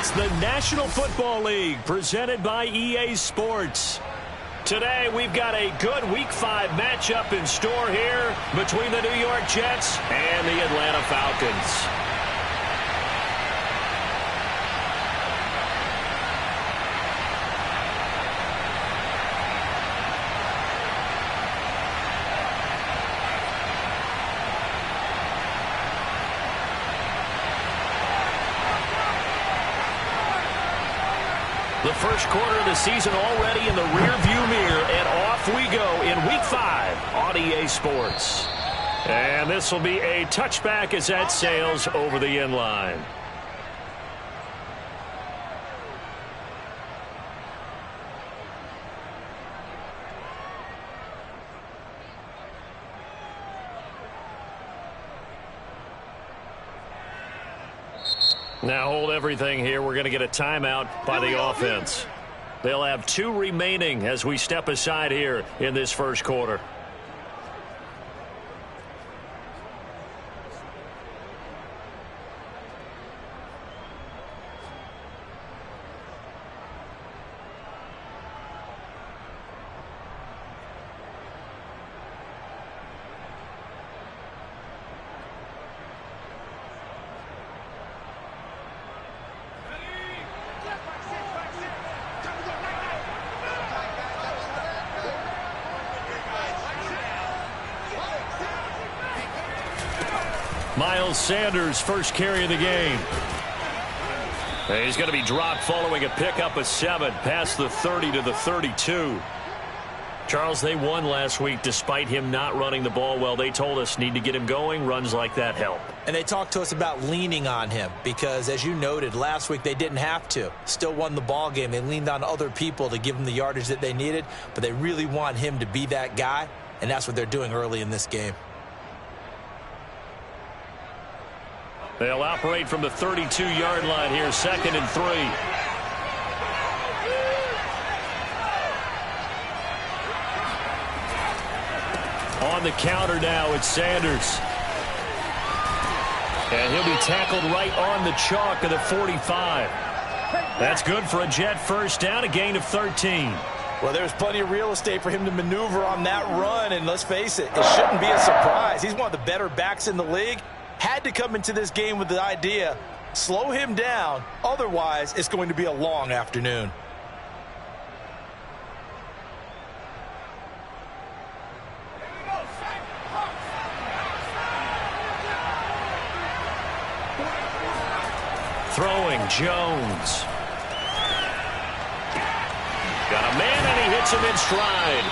It's the National Football League presented by EA Sports. Today, we've got a good Week 5 matchup in store here between the New York Jets and the Atlanta Falcons. The first quarter of the season already in the rearview mirror, and off we go in Week 5 on EA Sports. And this will be a touchback as that sails over the end line. Now hold everything here. We're going to get a timeout by the offense. They'll have 2 remaining as we step aside here in this first quarter. Miles Sanders, first carry of the game. He's going to be dropped following a pickup of 7 past the 30 to the 32. Charles, they won last week despite him not running the ball well. They told us need to get him going. Runs like that help. And they talked to us about leaning on him because, as you noted, last week they didn't have to. Still won the ball game. They leaned on other people to give them the yardage that they needed, but they really want him to be that guy, and that's what they're doing early in this game. They'll operate from the 32-yard line here, 2nd and 3. On the counter now, it's Sanders. And he'll be tackled right on the chalk of the 45. That's good for a Jet first down, a gain of 13. Well, there's plenty of real estate for him to maneuver on that run, and let's face it, it shouldn't be a surprise. He's one of the better backs in the league. Had to come into this game with the idea, slow him down, otherwise it's going to be a long afternoon. Throwing, Jones. Got a man, and he hits him in stride.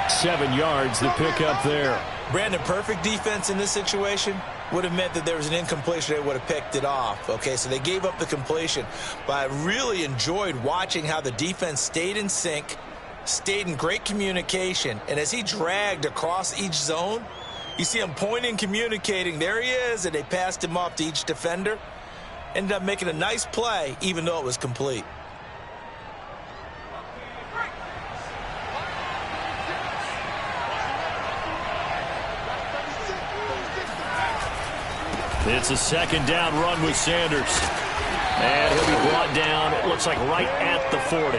7 yards, the pickup there. Brandon, perfect defense in this situation would have meant that there was an incompletion. They would have picked it off. Okay, so they gave up the completion. But I really enjoyed watching how the defense stayed in sync, stayed in great communication. And as he dragged across each zone, you see him pointing, communicating. There he is, and they passed him off to each defender. Ended up making a nice play, even though it was complete. It's a 2nd down run with Sanders. And he'll be brought down, it looks like right at the 40.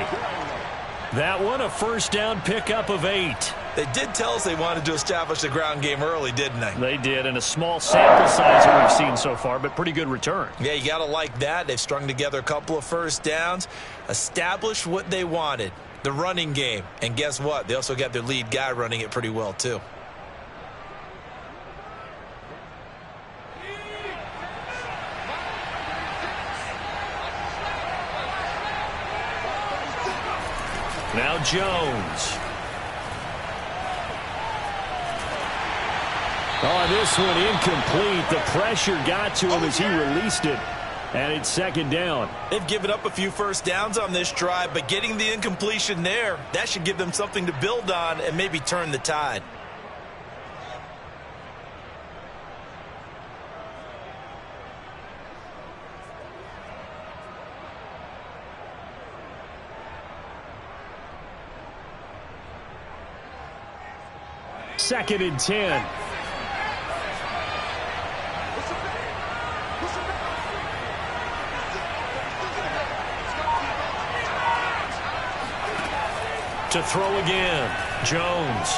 That one, a first down pickup of 8. They did tell us they wanted to establish the ground game early, didn't they? They did, and a small sample size that we've seen so far, but pretty good return. Yeah, you got to like that. They've strung together a couple of first downs, established what they wanted, the running game. And guess what? They also got their lead guy running it pretty well, too. Now Jones. Oh, this one incomplete. The pressure got to him as he released it. And it's 2nd down. They've given up a few first downs on this drive, but getting the incompletion there, that should give them something to build on and maybe turn the tide. Second and 10. To throw again. Jones.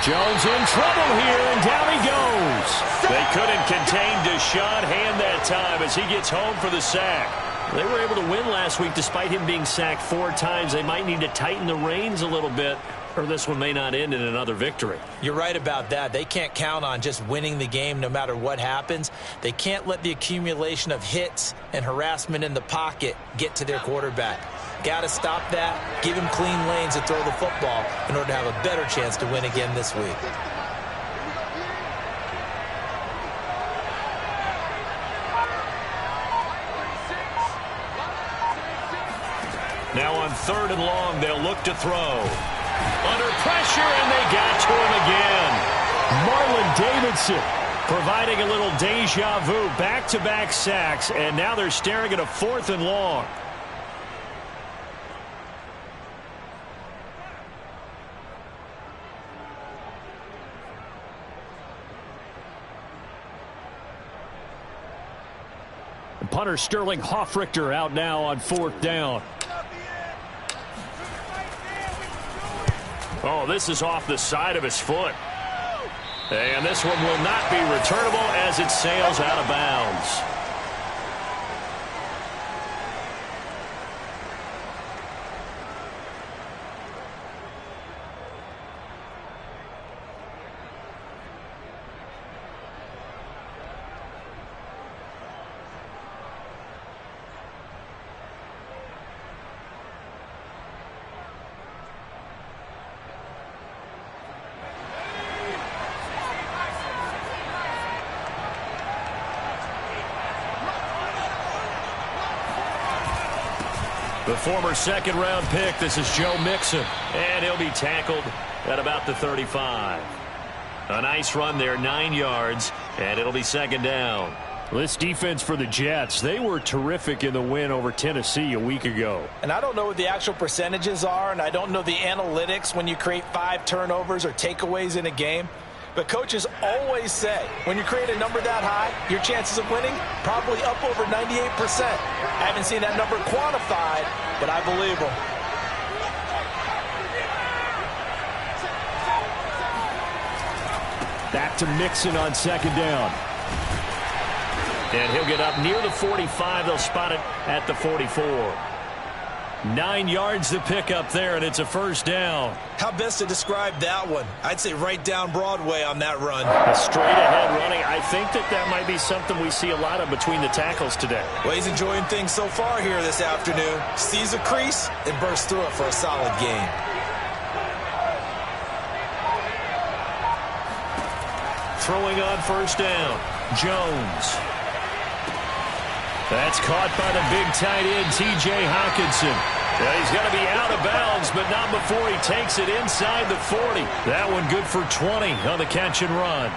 Jones in trouble here, and down he goes. They couldn't contain Deshaun Hand that time as he gets home for the sack. They were able to win last week despite him being sacked 4 times. They might need to tighten the reins a little bit, or this one may not end in another victory. You're right about that. They can't count on just winning the game no matter what happens. They can't let the accumulation of hits and harassment in the pocket get to their quarterback. Got to stop that, give him clean lanes to throw the football in order to have a better chance to win again this week. Now on 3rd and long, they'll look to throw. Under pressure, and they got to him again. Marlon Davidson providing a little deja vu, back-to-back sacks, and now they're staring at a 4th and long. Punter Sterling Hoffrichter out now on 4th down. Oh, this is off the side of his foot. And this one will not be returnable as it sails out of bounds. The former 2nd-round pick, this is Joe Mixon, and he'll be tackled at about the 35. A nice run there, 9 yards, and it'll be 2nd down. This defense for the Jets, they were terrific in the win over Tennessee a week ago. And I don't know what the actual percentages are, and I don't know the analytics when you create 5 turnovers or takeaways in a game. But coaches always say, when you create a number that high, your chances of winning probably up over 98%. I haven't seen that number quantified, but I believe them. Back to Mixon on 2nd down. And he'll get up near the 45. They'll spot it at the 44. 9 yards to pick up there, and it's a 1st down. How best to describe that one? I'd say right down Broadway on that run. A straight-ahead running. I think that might be something we see a lot of between the tackles today. Well, he's enjoying things so far here this afternoon. Sees a crease and bursts through it for a solid gain. Throwing on 1st down. Jones. That's caught by the big tight end, T.J. Hockenson. Yeah, he's going to be out of bounds, but not before he takes it inside the 40. That one good for 20 on the catch and run.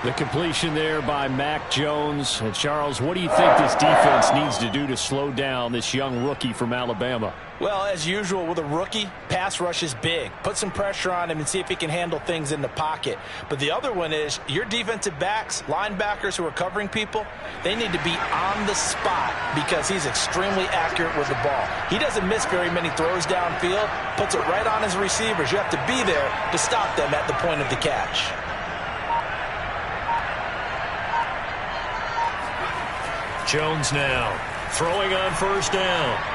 The completion there by Mac Jones. And Charles, what do you think this defense needs to do to slow down this young rookie from Alabama? Well, as usual with a rookie, pass rush is big. Put some pressure on him and see if he can handle things in the pocket. But the other one is your defensive backs, linebackers who are covering people, they need to be on the spot because he's extremely accurate with the ball. He doesn't miss very many throws downfield, puts it right on his receivers. You have to be there to stop them at the point of the catch. Jones now throwing on 1st down.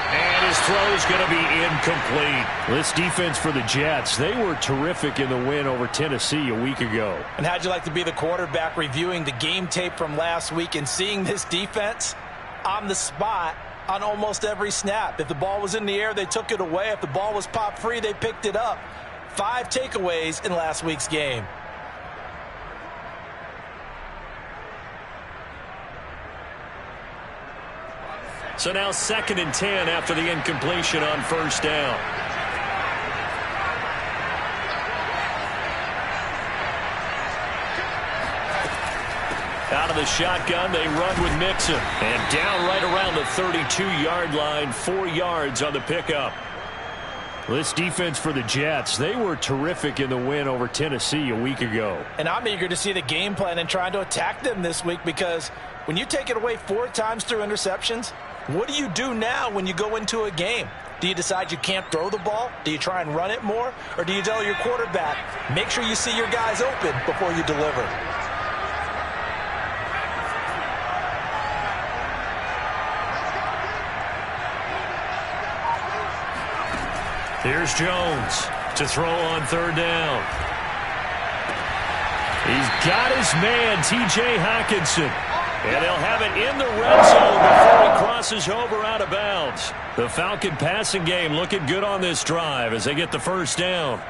And his throw is going to be incomplete. This defense for the Jets, they were terrific in the win over Tennessee a week ago. And how'd you like to be the quarterback reviewing the game tape from last week and seeing this defense on the spot on almost every snap? If the ball was in the air, they took it away. If the ball was popped free, they picked it up. 5 takeaways in last week's game. So now 2nd and 10 after the incompletion on 1st down. Out of the shotgun, they run with Mixon. And down right around the 32-yard line, 4 yards on the pickup. This defense for the Jets, they were terrific in the win over Tennessee a week ago. And I'm eager to see the game plan and trying to attack them this week because when you take it away 4 times through interceptions, what do you do now when you go into a game? Do you decide you can't throw the ball? Do you try and run it more? Or do you tell your quarterback, make sure you see your guys open before you deliver? Here's Jones to throw on third down. He's got his man, T.J. Hockenson. And he'll have it in the red zone before he crosses over out of bounds. The Falcon passing game looking good on this drive as they get the first down.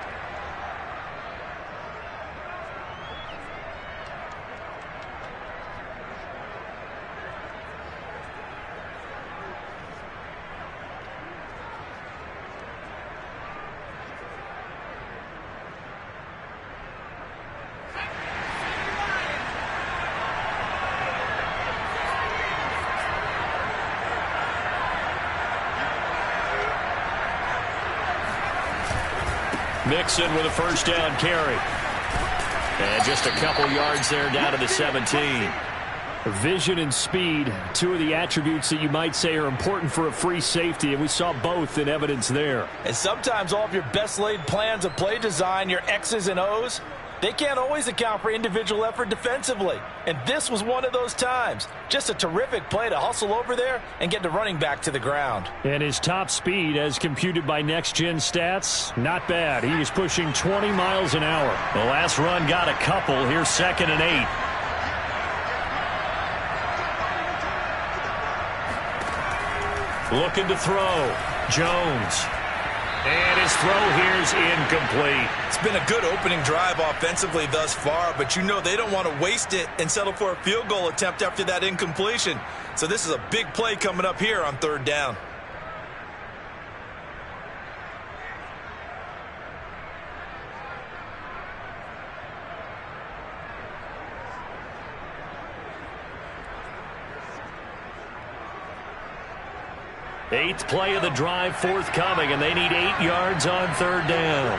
Mixon with a first down carry. And just a couple yards there down to the 17. Vision and speed, two of the attributes that you might say are important for a free safety, and we saw both in evidence there. And sometimes all of your best laid plans of play design, your X's and O's, they can't always account for individual effort defensively. And this was one of those times. Just a terrific play to hustle over there and get the running back to the ground. And his top speed, as computed by next-gen stats, not bad. He was pushing 20 miles an hour. The last run got a couple. Here's 2nd and 8. Looking to throw. Jones. And his throw here is incomplete. It's been a good opening drive offensively thus far, but you know they don't want to waste it and settle for a field goal attempt after that incompletion. So this is a big play coming up here on third down. Eighth play of the drive forthcoming, and they need 8 yards on third down.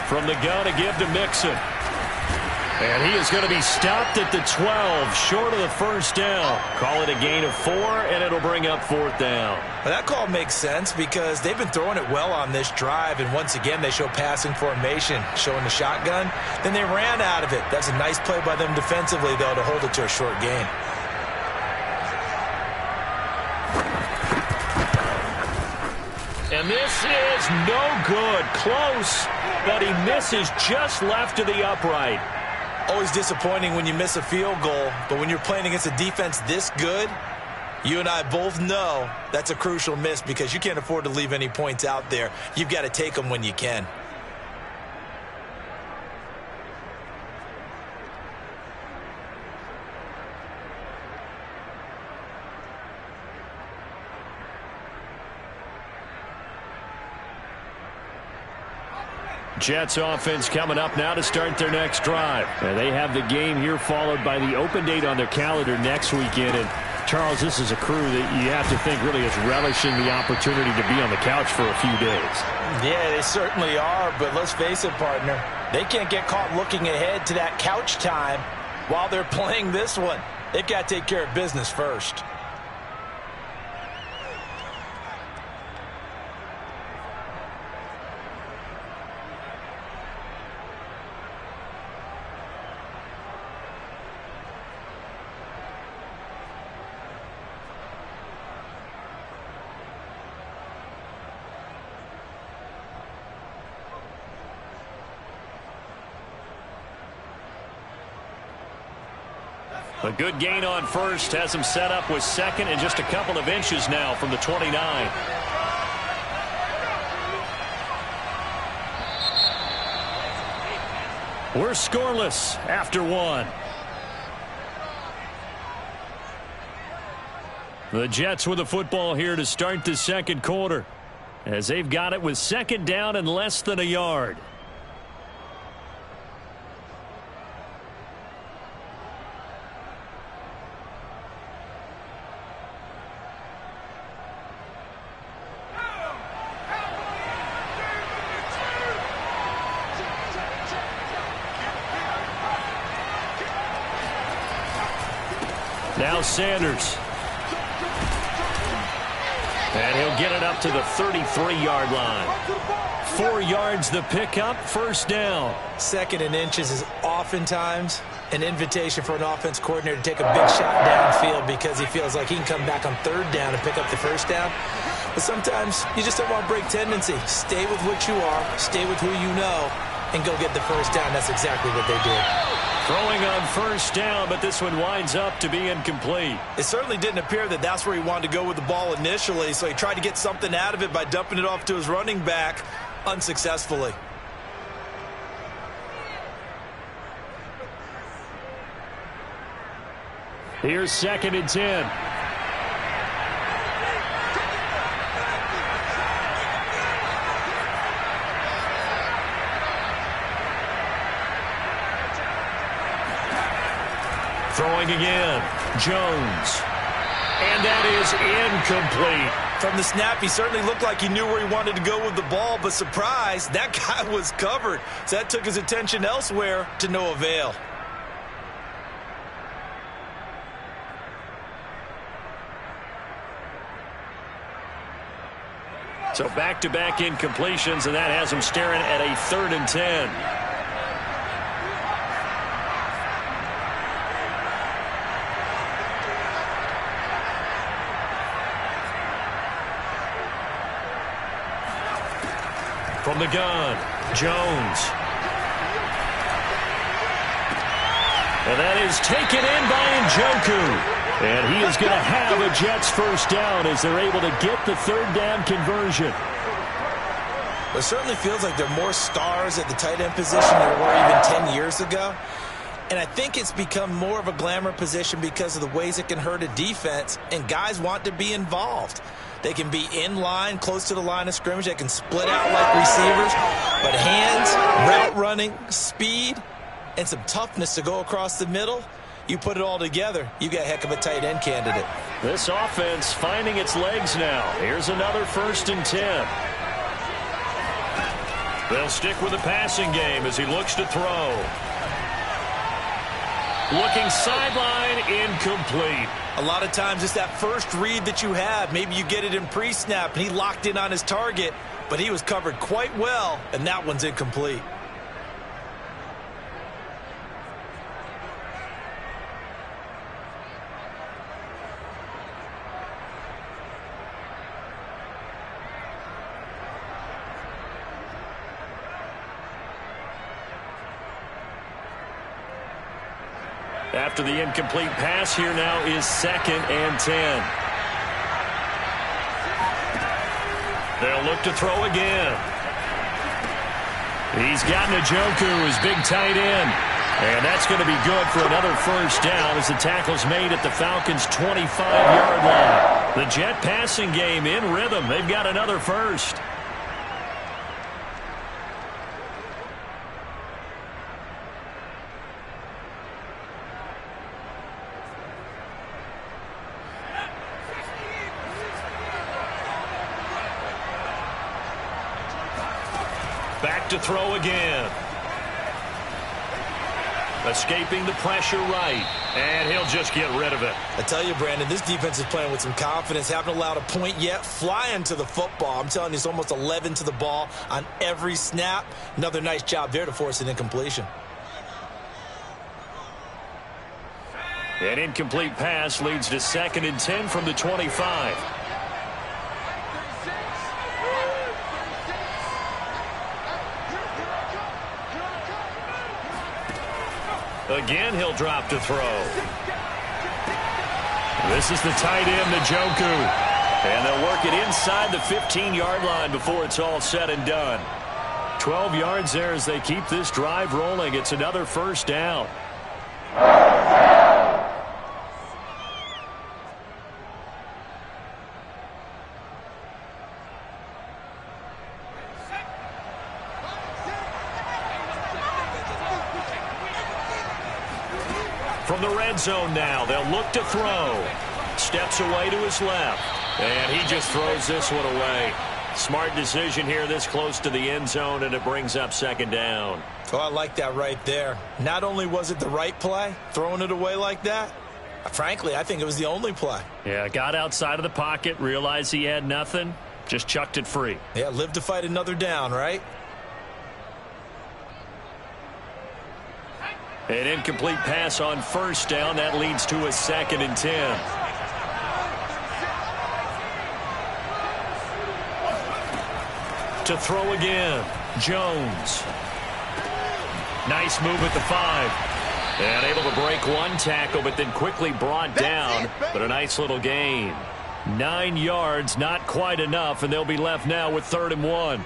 From the gun to give to Mixon. And he is going to be stopped at the 12, short of the first down. Call it a gain of 4, and it'll bring up 4th down. Well, that call makes sense because they've been throwing it well on this drive, and once again they show passing formation, showing the shotgun. Then they ran out of it. That's a nice play by them defensively, though, to hold it to a short gain. And this is no good. Close, but he misses just left of the upright. Always disappointing when you miss a field goal, but when you're playing against a defense this good, you and I both know that's a crucial miss because you can't afford to leave any points out there. You've got to take them when you can. Jets offense coming up now to start their next drive. And they have the game here followed by the open date on their calendar next weekend. And Charles, this is a crew that you have to think really is relishing the opportunity to be on the couch for a few days. Yeah, they certainly are, but let's face it, partner. They can't get caught looking ahead to that couch time while they're playing this one. They've got to take care of business first. A good gain on first has him set up with 2nd and just a couple of inches now from the 29. We're scoreless after 1. The Jets with the football here to start the second quarter as they've got it with 2nd down and less than a yard. Now Sanders. And he'll get it up to the 33-yard line. 4 yards the pickup, first down. 2nd and inches is oftentimes an invitation for an offense coordinator to take a big shot downfield because he feels like he can come back on 3rd down and pick up the first down. But sometimes you just don't want to break tendency. Stay with what you are, stay with who you know, and go get the first down. That's exactly what they did. Throwing on first down, but this one winds up to be incomplete. It certainly didn't appear that that's where he wanted to go with the ball initially, so he tried to get something out of it by dumping it off to his running back unsuccessfully. Here's 2nd and 10. Throwing again, Jones. And that is incomplete. From the snap, he certainly looked like he knew where he wanted to go with the ball, but surprise, that guy was covered. So that took his attention elsewhere to no avail. So back-to-back incompletions, and that has him staring at a 3rd and 10. From the gun, Jones. And that is taken in by Njoku. And he is going to have a Jets first down as they're able to get the 3rd down conversion. It certainly feels like there are more stars at the tight end position than there were even 10 years ago. And I think it's become more of a glamour position because of the ways it can hurt a defense, and guys want to be involved. They can be in line, close to the line of scrimmage. They can split out like receivers. But hands, route running, speed, and some toughness to go across the middle, you put it all together, you got a heck of a tight end candidate. This offense finding its legs now. Here's another 1st and 10. They'll stick with the passing game as he looks to throw. Looking sideline, incomplete. A lot of times it's that first read that you have. Maybe you get it in pre-snap, and he locked in on his target, but he was covered quite well, and that one's incomplete. After the incomplete pass, here now is 2nd and 10. They'll look to throw again. He's got Njoku, his big tight end. And that's going to be good for another first down as the tackle's made at the Falcons' 25-yard line. The Jet passing game in rhythm. They've got another first. Back to throw again. Escaping the pressure right. And he'll just get rid of it. I tell you, Brandon, this defense is playing with some confidence. Haven't allowed a point yet. Flying to the football. I'm telling you, it's almost 11 to the ball on every snap. Another nice job there to force an incompletion. An incomplete pass leads to 2nd and 10 from the 25. Again, he'll drop to throw. This is the tight end, Njoku. And they'll work it inside the 15-yard line before it's all said and done. 12 yards there as they keep this drive rolling. It's another first down. From the red zone now, they'll look to throw. Steps away to his left. And he just throws this one away. Smart decision here this close to the end zone, and it brings up 2nd down. Oh, I like that right there. Not only was it the right play, throwing it away like that, Frankly, I think it was the only play. Yeah, got outside of the pocket, realized he had nothing, just chucked it free. Yeah, live to fight another down, right? An incomplete pass on first down. That leads to a 2nd and 10. To throw again, Jones. Nice move at the 5. And able to break one tackle, but then quickly brought down. But a nice little gain. 9 yards, not quite enough, and they'll be left now with 3rd and 1.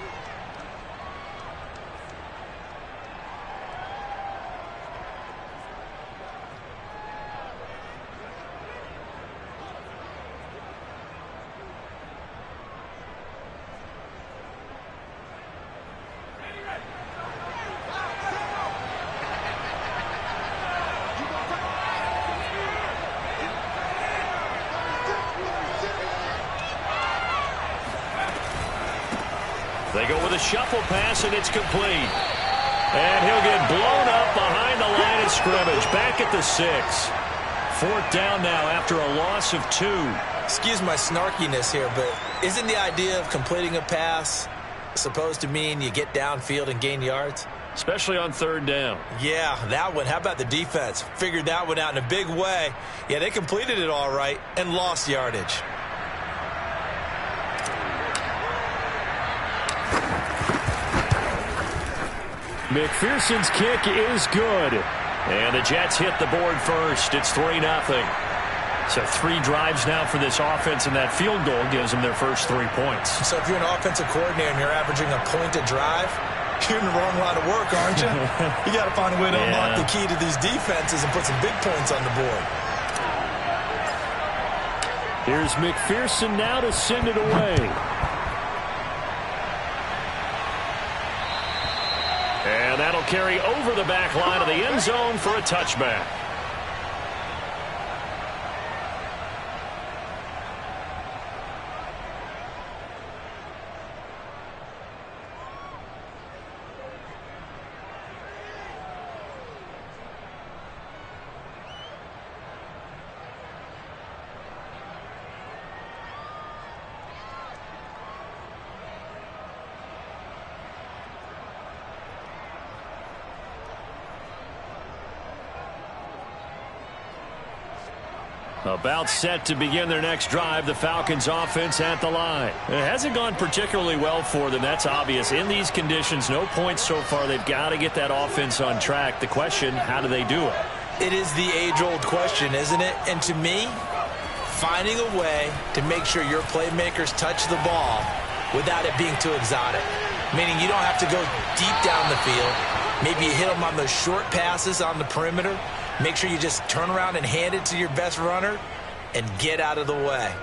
They go with a shuffle pass, and it's complete. And he'll get blown up behind the line of scrimmage. Back at the 6. 4th down now after a loss of 2. Excuse my snarkiness here, but isn't the idea of completing a pass supposed to mean you get downfield and gain yards? Especially on 3rd down. Yeah, that one. How about the defense? Figured that one out in a big way. Yeah, they completed it all right and lost yardage. McPherson's kick is good. And the Jets hit the board first. It's 3-0. So 3 drives now for this offense, and that field goal gives them their first 3 points. So if you're an offensive coordinator and you're averaging a point a drive, you're in the wrong line of work, aren't you? You got to find a way to unlock the key to these defenses and put some big points on the board. Here's McPherson now to send it away. And that'll carry over the back line of the end zone for a touchback. About set to begin their next drive, the Falcons offense at the line. It hasn't gone particularly well for them, that's obvious. In these conditions, no points so far. They've got to get that offense on track. The question, how do they do it? It is the age-old question, isn't it? And to me, finding a way to make sure your playmakers touch the ball without it being too exotic. Meaning you don't have to go deep down the field. Maybe you hit them on those short passes on the perimeter. Make sure you just turn around and hand it to your best runner and get out of the way.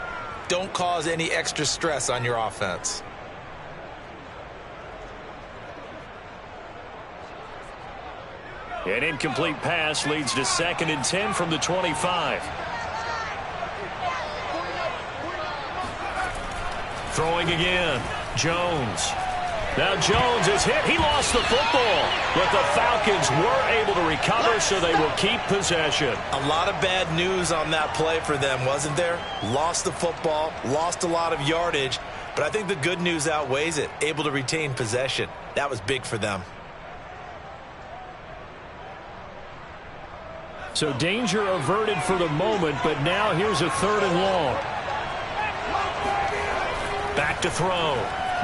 Don't cause any extra stress on your offense. An incomplete pass leads to 2nd and 10 from the 25. Throwing again. Jones. Now Jones is hit. He lost the football. But the Falcons were able to recover, so they will keep possession. A lot of bad news on that play for them, wasn't there? Lost the football, lost a lot of yardage. But I think the good news outweighs it. Able to retain possession. That was big for them. So danger averted for the moment, but now here's a 3rd and long. Back to throw.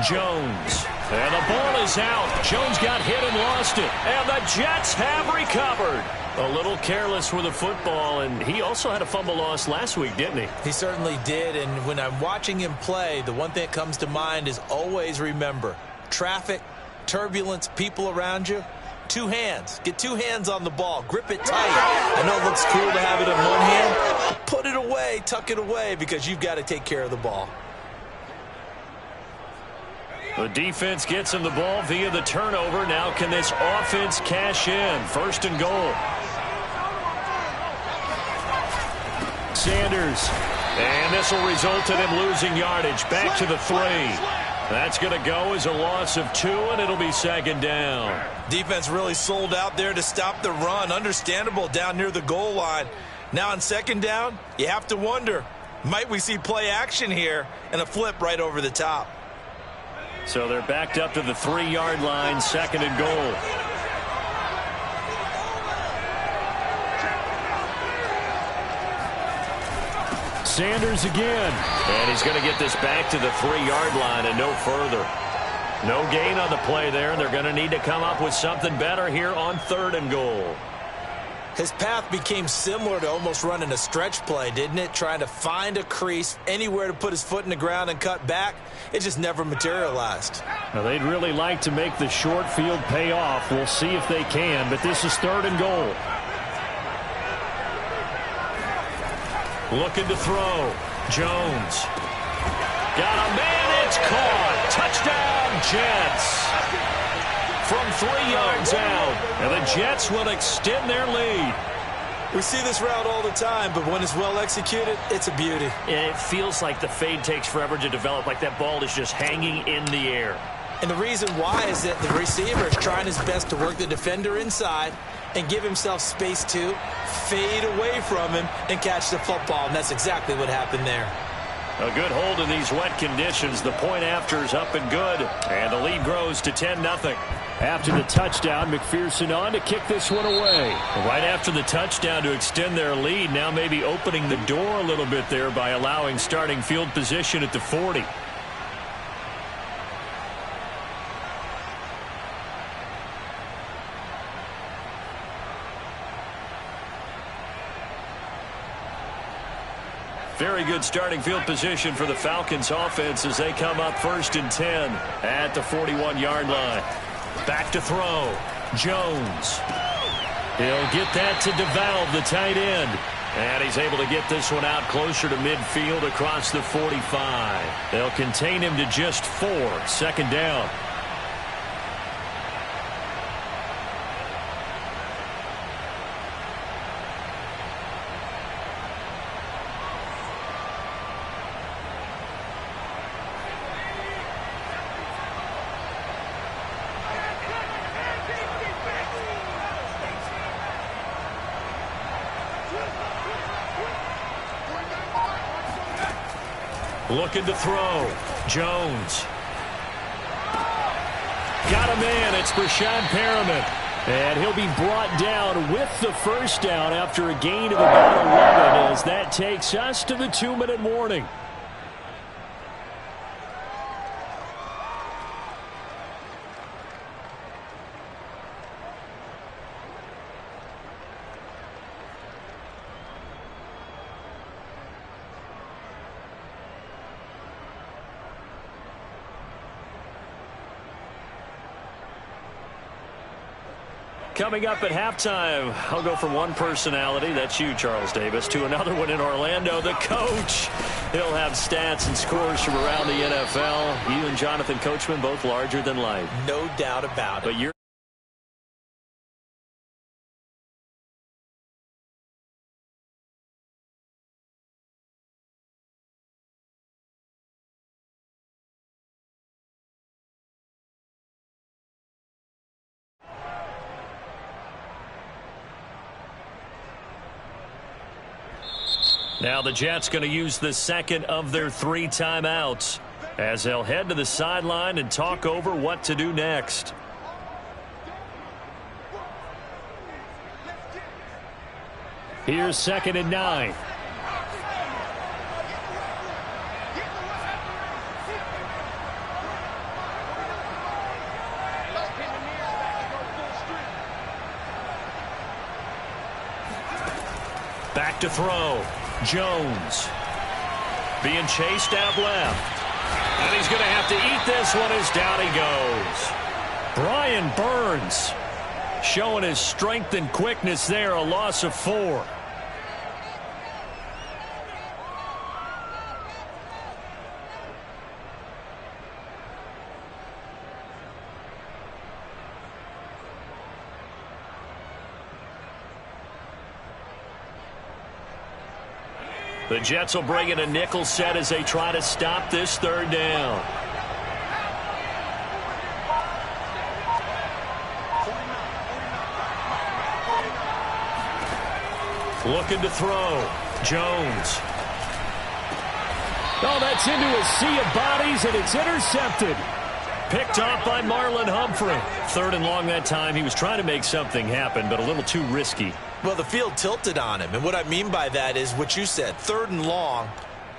Jones. And the ball is out. Jones got hit and lost it. And the Jets have recovered. A little careless with the football, and he also had a fumble loss last week, didn't he? He certainly did, and when I'm watching him play, the one thing that comes to mind is always remember, traffic, turbulence, people around you, 2 hands. Get 2 hands on the ball. Grip it tight. I know it looks cool to have it in one hand, but put it away, tuck it away, because you've got to take care of the ball. The defense gets him the ball via the turnover. Now can this offense cash in? 1st and goal. Sanders. And this will result in him losing yardage. Back to the 3. That's going to go as a loss of 2, and it'll be 2nd down. Defense really sold out there to stop the run. Understandable down near the goal line. Now on second down, you have to wonder, might we see play action here and a flip right over the top? So they're backed up to the 3-yard line, second and goal. Sanders again. And he's going to get this back to the 3-yard line and no further. No gain on the play there, and they're going to need to come up with something better here on third and goal. His path became similar to almost running a stretch play, didn't it? Trying to find a crease, anywhere to put his foot in the ground and cut back. It just never materialized. Now, they'd really like to make the short field pay off. We'll see if they can, but this is third and goal. Looking to throw. Jones. Got a man, it's caught. Touchdown, Jets. From 3 yards out. And the Jets will extend their lead. We see this route all the time, but when it's well executed, it's a beauty. It feels like the fade takes forever to develop, like that ball is just hanging in the air. And the reason why is that the receiver is trying his best to work the defender inside and give himself space to fade away from him and catch the football, and that's exactly what happened there. A good hold in these wet conditions. The point after is up and good, and the lead grows to 10-0. After the touchdown, McPherson on to kick this one away. Right after the touchdown to extend their lead, now maybe opening the door a little bit there by allowing starting field position at the 40. Very good starting field position for the Falcons offense as they come up 1st and 10 at the 41-yard line. Back to throw. Jones. He'll get that to DeValve, the tight end. And he's able to get this one out closer to midfield across the 45. They'll contain him to just 4. Second down. Looking to throw. Jones. Got a man. It's Brashad Perriman. And he'll be brought down with the first down after a gain of about 11 as that takes us to the 2-minute warning. Coming up at halftime, I'll go from one personality, that's you, Charles Davis, to another one in Orlando, the coach. He'll have stats and scores from around the NFL. You and Jonathan Coachman, both larger than life. No doubt about it. But you're now the Jets going to use the second of their 3 timeouts as they'll head to the sideline and talk over what to do next. Here's 2nd and 9. Back to throw. Jones being chased out left. And he's going to have to eat this one as down he goes. Brian Burns showing his strength and quickness there, a loss of 4. The Jets will bring in a nickel set as they try to stop this 3rd down. Looking to throw. Jones. Oh, that's into a sea of bodies, and it's intercepted. Picked off by Marlon Humphrey. 3rd and long that time. He was trying to make something happen, but a little too risky. Well, the field tilted on him, and what I mean by that is what you said. 3rd and long.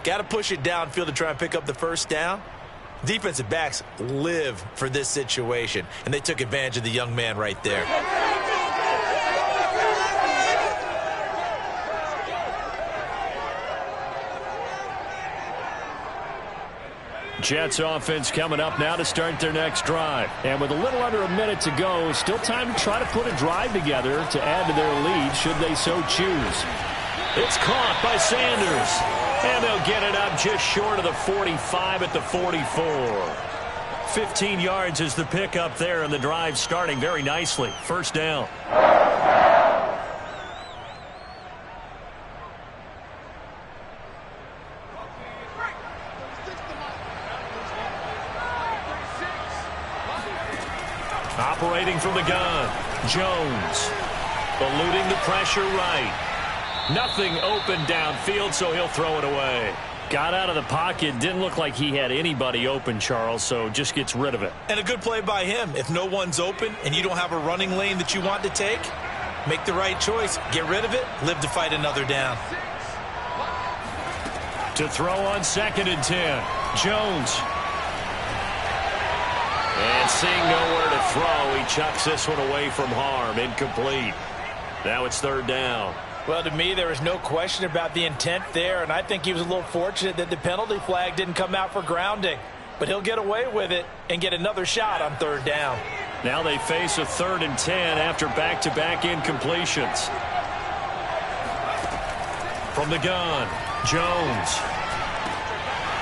Got to push it downfield to try and pick up the first down. Defensive backs live for this situation, and they took advantage of the young man right there. Jets offense coming up now to start their next drive. And with a little under a minute to go, still time to try to put a drive together to add to their lead should they so choose. It's caught by Sanders. And they'll get it up just short of the 45 at the 44. 15 yards is the pickup there, and the drive starting very nicely. First down. Operating from the gun, Jones. Eluding the pressure right. Nothing open downfield, so he'll throw it away. Got out of the pocket. Didn't look like he had anybody open, Charles, so just gets rid of it. And a good play by him. If no one's open and you don't have a running lane that you want to take, make the right choice. Get rid of it. Live to fight another down. To throw on 2nd and 10. Jones. And seeing nowhere to throw, he chucks this one away from harm. Incomplete. Now it's 3rd down. Well, to me, there is no question about the intent there, and I think he was a little fortunate that the penalty flag didn't come out for grounding. But he'll get away with it and get another shot on 3rd down. Now they face a 3rd and 10 after back-to-back incompletions. From the gun, Jones.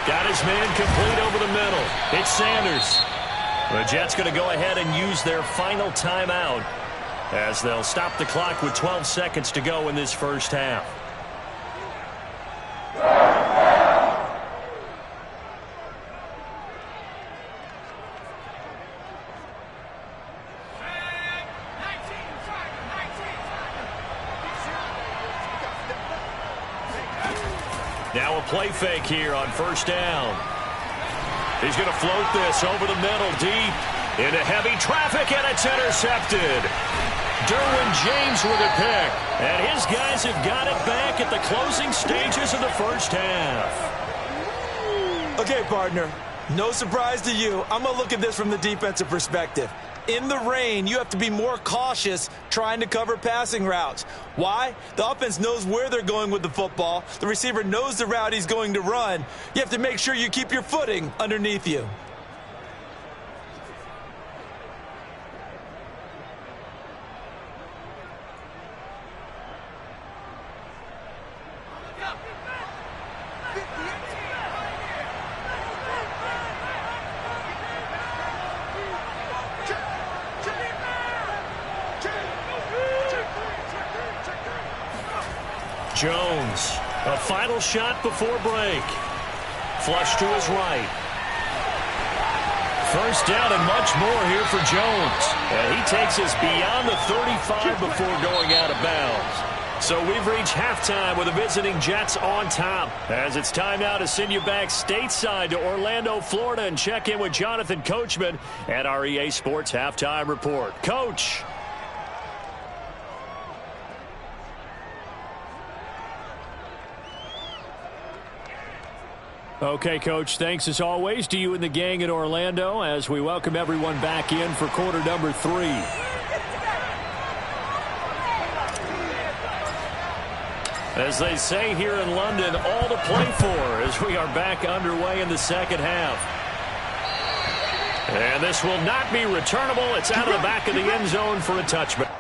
Got his man complete over the middle. It's Sanders. The Jets going to go ahead and use their final timeout, as they'll stop the clock with 12 seconds to go in this first half. Now a play fake here on 1st down. He's going to float this over the middle deep into heavy traffic, and it's intercepted. Derwin James with a pick, and his guys have got it back at the closing stages of the first half. Okay, partner, no surprise to you. I'm going to look at this from the defensive perspective. In the rain, you have to be more cautious trying to cover passing routes. Why? The offense knows where they're going with the football. The receiver knows the route he's going to run. You have to make sure you keep your footing underneath you. Jones, a final shot before break. Flush to his right. First down and much more here for Jones. And he takes us beyond the 35 before going out of bounds. So we've reached halftime with the visiting Jets on top. As it's time now to send you back stateside to Orlando, Florida, and check in with Jonathan Coachman at our EA Sports Halftime Report. Coach. Okay, Coach, thanks as always to you and the gang in Orlando as we welcome everyone back in for quarter number 3. As they say here in London, all to play for as we are back underway in the second half. And this will not be returnable. It's out of the back of the end zone for a touchback.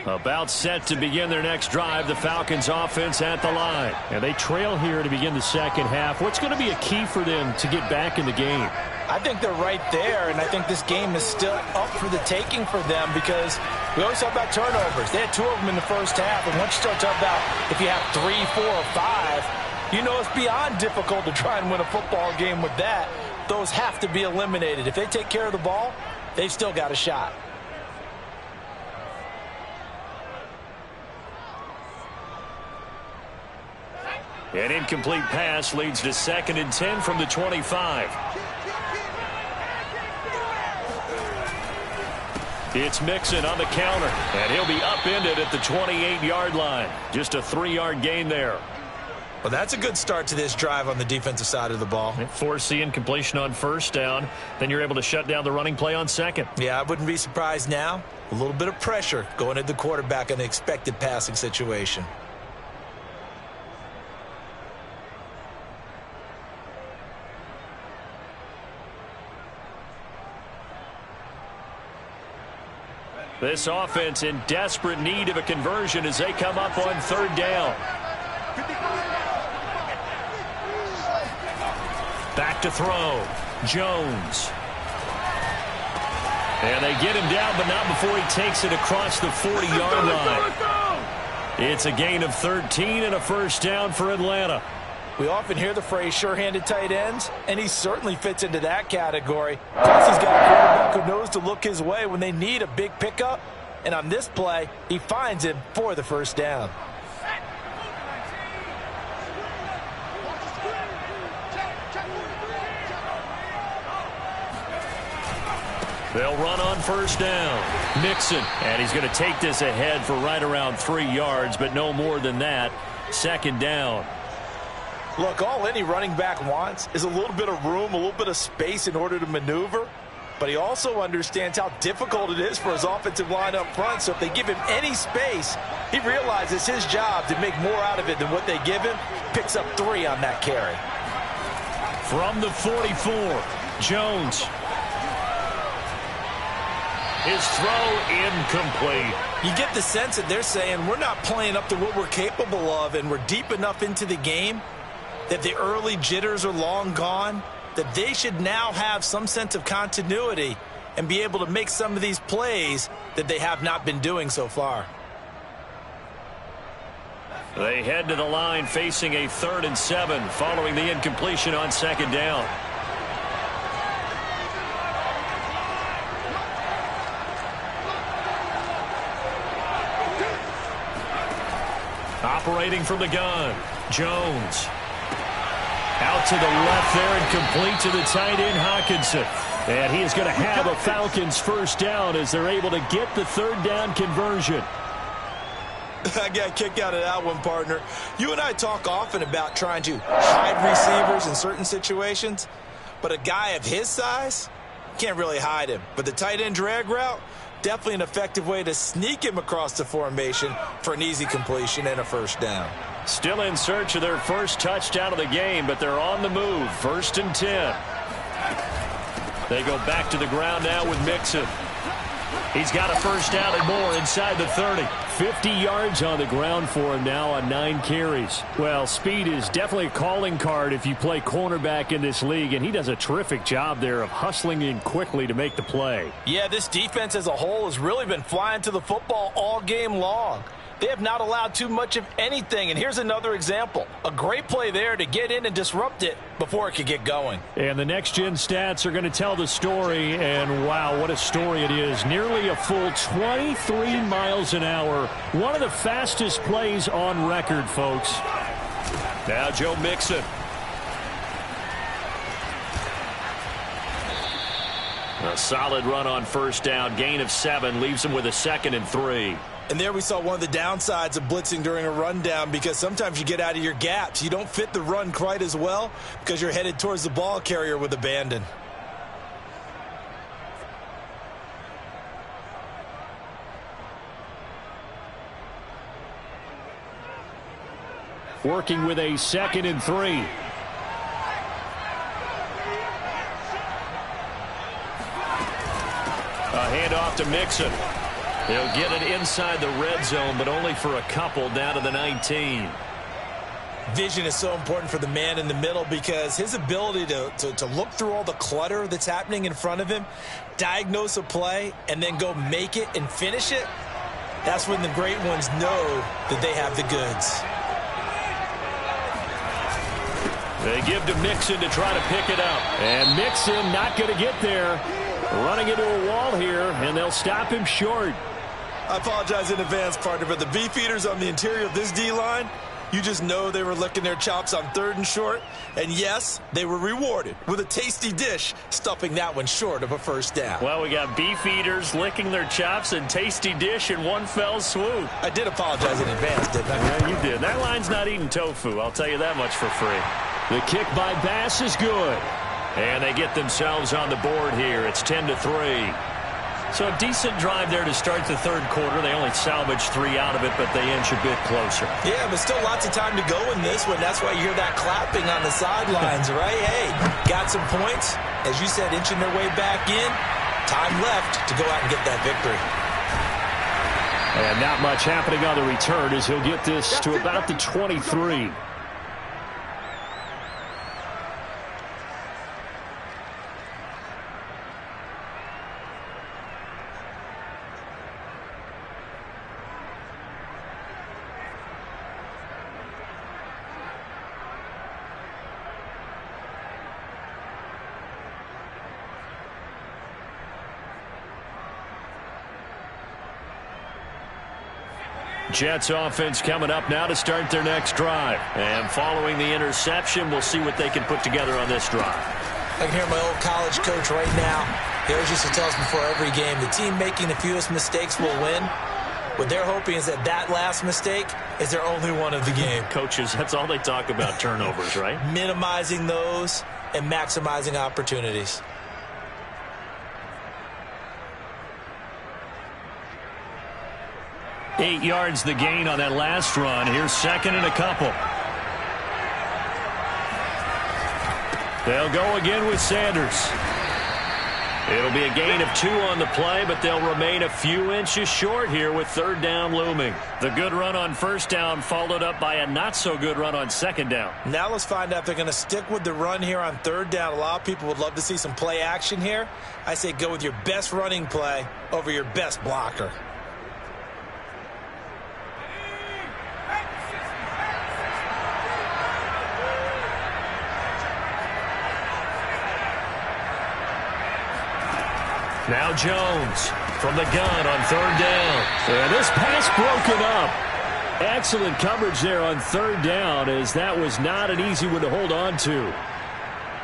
About set to begin their next drive, the Falcons offense at the line. And they trail here to begin the second half. What's going to be a key for them to get back in the game? I think they're right there, and I think this game is still up for the taking for them because we always talk about turnovers. They had 2 of them in the first half, and once you start talking about if you have 3, 4, or 5, you know it's beyond difficult to try and win a football game with that. Those have to be eliminated. If they take care of the ball, they've still got a shot. An incomplete pass leads to 2nd and 10 from the 25. It's Mixon on the counter, and he'll be upended at the 28-yard line. Just a 3-yard gain there. Well, that's a good start to this drive on the defensive side of the ball. Force the incompletion on first down. Then you're able to shut down the running play on second. Yeah, I wouldn't be surprised now. A little bit of pressure going at the quarterback in the expected passing situation. This offense in desperate need of a conversion as they come up on 3rd down. Back to throw. Jones. And they get him down, but not before he takes it across the 40-yard line. It's a gain of 13 and a first down for Atlanta. We often hear the phrase sure-handed tight ends, and he certainly fits into that category. Plus, he's got a quarterback who knows to look his way when they need a big pickup. And on this play, he finds him for the first down. They'll run on first down. Mixon, and he's going to take this ahead for right around 3 yards, but no more than that. 2nd down. Look, all any running back wants is a little bit of room, a little bit of space in order to maneuver. But he also understands how difficult it is for his offensive line up front. So if they give him any space, he realizes his job to make more out of it than what they give him. Picks up 3 on that carry. From the 44, Jones. His throw incomplete. You get the sense that they're saying we're not playing up to what we're capable of, and we're deep enough into the game that the early jitters are long gone, that they should now have some sense of continuity and be able to make some of these plays that they have not been doing so far. They head to the line facing a 3rd and 7 following the incompletion on 2nd down. Operating from the gun, Jones. Out to the left there and complete to the tight end, Hockenson. And he is going to have a Falcons first down as they're able to get the 3rd down conversion. I got a kick out of that one, partner. You and I talk often about trying to hide receivers in certain situations, but a guy of his size can't really hide him. But the tight end drag route, definitely an effective way to sneak him across the formation for an easy completion and a first down. Still in search of their first touchdown of the game, but they're on the move. 1st and 10. They go back to the ground now with Mixon. He's got a first down and more inside the 30. 50 yards on the ground for him now on 9 carries. Well, speed is definitely a calling card if you play cornerback in this league, and he does a terrific job there of hustling in quickly to make the play. Yeah, this defense as a whole has really been flying to the football all game long. They have not allowed too much of anything, and here's another example. A great play there to get in and disrupt it before it could get going. And the next-gen stats are going to tell the story, and wow, what a story it is. Nearly a full 23 miles an hour. One of the fastest plays on record, folks. Now Joe Mixon. A solid run on first down. Gain of 7 leaves him with a 2nd and 3. And there we saw one of the downsides of blitzing during a rundown, because sometimes you get out of your gaps. You don't fit the run quite as well because you're headed towards the ball carrier with abandon. Working with a 2nd and 3. A handoff to Mixon. He'll get it inside the red zone, but only for a couple down to the 19. Vision is so important for the man in the middle because his ability to look through all the clutter that's happening in front of him, diagnose a play, and then go make it and finish it, that's when the great ones know that they have the goods. They give to Mixon to try to pick it up. And Mixon not going to get there. Running into a wall here, and they'll stop him short. I apologize in advance, partner, but the beefeaters on the interior of this D-line, you just know they were licking their chops on 3rd and short. And yes, they were rewarded with a tasty dish, stuffing that one short of a first down. Well, we got beefeaters licking their chops and tasty dish in one fell swoop. I did apologize in advance, didn't I? Yeah, you did. That line's not eating tofu, I'll tell you that much for free. The kick by Bass is good. And they get themselves on the board here. It's 10-3. So a decent drive there to start the third quarter. They only salvaged 3 out of it, but they inch a bit closer. Yeah, but still lots of time to go in this one. That's why you hear that clapping on the sidelines, right? Hey, got some points. As you said, inching their way back in. Time left to go out and get that victory. And not much happening on the return as he'll get this to about the 23. Jets offense coming up now to start their next drive. And following the interception, we'll see what they can put together on this drive. I can hear my old college coach right now. He always used to tell us before every game, the team making the fewest mistakes will win. What they're hoping is that that last mistake is their only one of the game. Coaches, that's all they talk about, turnovers, right? Minimizing those and maximizing opportunities. Eight yards the gain on that last run. Here's second and a couple. They'll go again with Sanders. It'll be a gain of 2 on the play, but they'll remain a few inches short here with third down looming. The good run on first down followed up by a not-so-good run on second down. Now let's find out if they're going to stick with the run here on third down. A lot of people would love to see some play action here. I say go with your best running play over your best blocker. Now Jones from the gun on third down. And this pass broken up. Excellent coverage there on third down, as that was not an easy one to hold on to.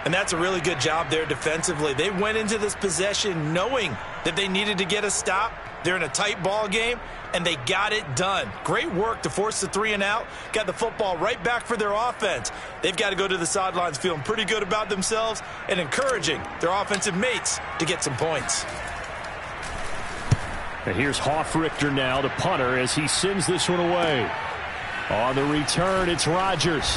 And that's a really good job there defensively. They went into this possession knowing that they needed to get a stop. They're in a tight ball game, and they got it done. Great work to force the 3 and out. Got the football right back for their offense. They've got to go to the sidelines feeling pretty good about themselves and encouraging their offensive mates to get some points. And here's Hoffrichter now, the punter, as he sends this one away. On the return, it's Rodgers.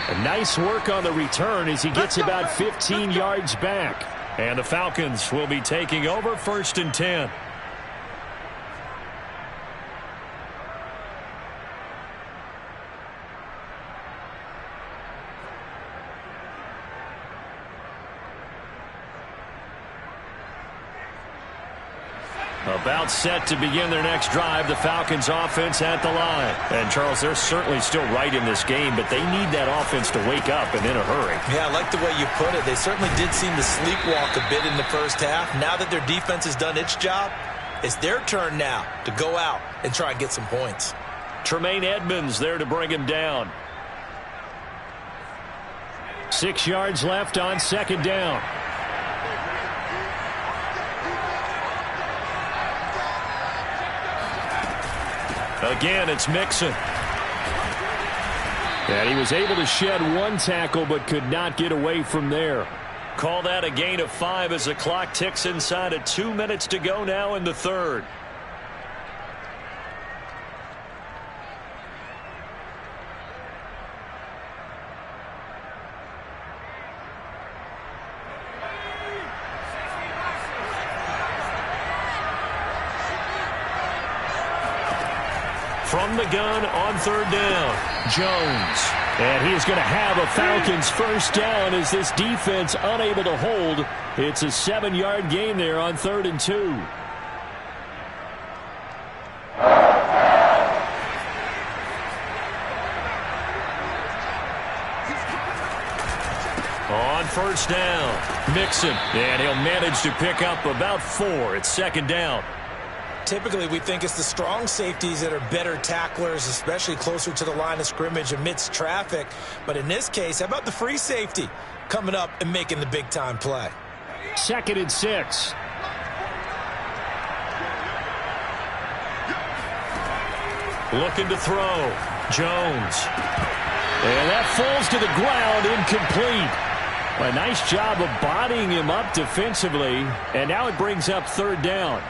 A nice work on the return as he gets about 15 yards back. And the Falcons will be taking over 1st and 10. About set to begin their next drive, the Falcons offense at the line. And, Charles, they're certainly still right in this game, but they need that offense to wake up and in a hurry. Yeah, I like the way you put it. They certainly did seem to sleepwalk a bit in the first half. Now that their defense has done its job, it's their turn now to go out and try and get some points. Tremaine Edmonds there to bring him down. 6 yards left on second down. Again, it's Mixon. And he was able to shed 1 tackle but could not get away from there. Call that a gain of 5 as the clock ticks inside of 2 minutes to go now in the third. From the gun on third down, Jones. And he is going to have a Falcons first down as this defense unable to hold. It's a 7-yard gain there on 3rd and 2. On first down, Mixon. And he'll manage to pick up about 4. It's 2nd down. Typically, we think it's the strong safeties that are better tacklers, especially closer to the line of scrimmage amidst traffic. But in this case, how about the free safety coming up and making the big-time play? 2nd and 6. Looking to throw. Jones. And that falls to the ground, incomplete. A nice job of bodying him up defensively. And now it brings up 3rd down.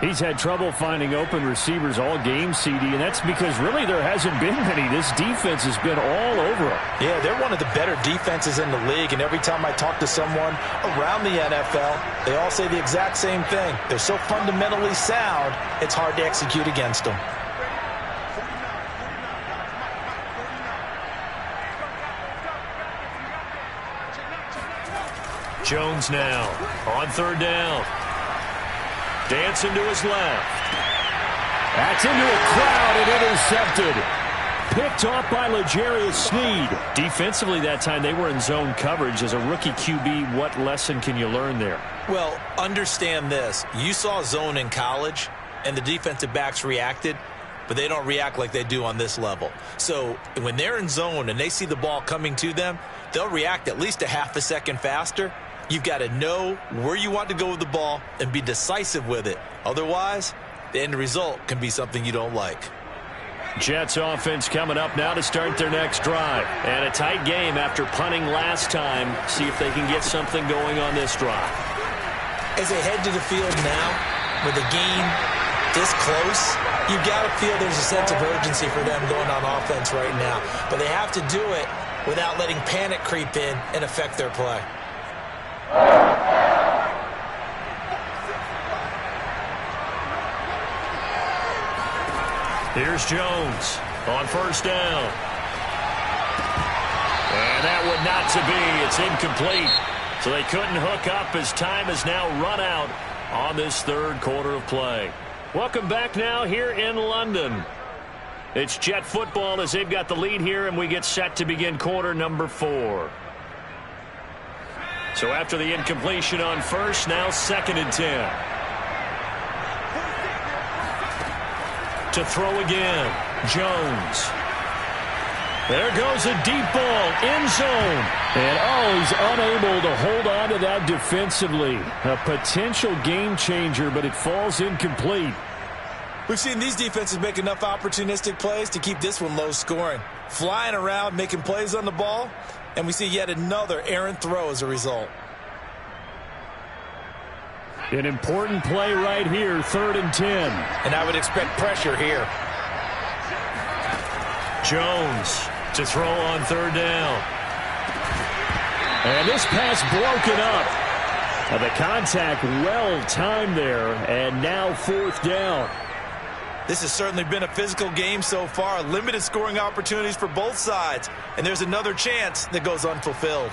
He's had trouble finding open receivers all game, CD, and that's because really there hasn't been many. This defense has been all over him. Yeah, they're one of the better defenses in the league, and every time I talk to someone around the NFL, they all say the exact same thing. They're so fundamentally sound, it's hard to execute against them. Jones now on 3rd down. Dancing to his left. That's into a crowd and intercepted. Picked off by L'Jarius Sneed. Defensively that time they were in zone coverage. As a rookie QB, what lesson can you learn there? Well, understand this. You saw zone in college, and the defensive backs reacted, but they don't react like they do on this level. So when they're in zone and they see the ball coming to them, they'll react at least a half a second faster. You've got to know where you want to go with the ball and be decisive with it. Otherwise, the end result can be something you don't like. Jets offense coming up now to start their next drive. And a tight game after punting last time. See if they can get something going on this drive. As they head to the field now, with the game this close, you've got to feel there's a sense of urgency for them going on offense right now. But they have to do it without letting panic creep in and affect their play. Here's Jones on first down. And that would not to be. It's incomplete. So they couldn't hook up as time has now run out on this 3rd quarter of play. Welcome back now here in London. It's Jet football as they've got the lead here, and we get set to begin quarter number 4. So after the incompletion on first, now 2nd and 10. To throw again, Jones. There goes a deep ball, end zone. And he's unable to hold on to that defensively. A potential game changer, but it falls incomplete. We've seen these defenses make enough opportunistic plays to keep this one low scoring. Flying around, making plays on the ball, and we see yet another errant throw as a result. An important play right here, 3rd and 10. And I would expect pressure here. Jones to throw on 3rd down. And this pass broken up. The contact well timed there, and now 4th down. This has certainly been a physical game so far. Limited scoring opportunities for both sides. And there's another chance that goes unfulfilled.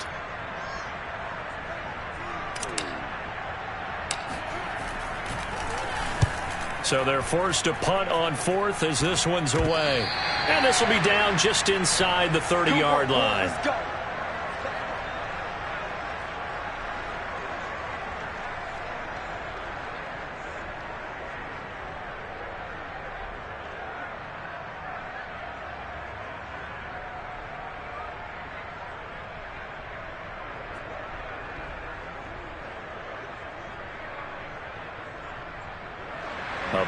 So they're forced to punt on 4th as this one's away. And this will be down just inside the 30-yard line. Let's go.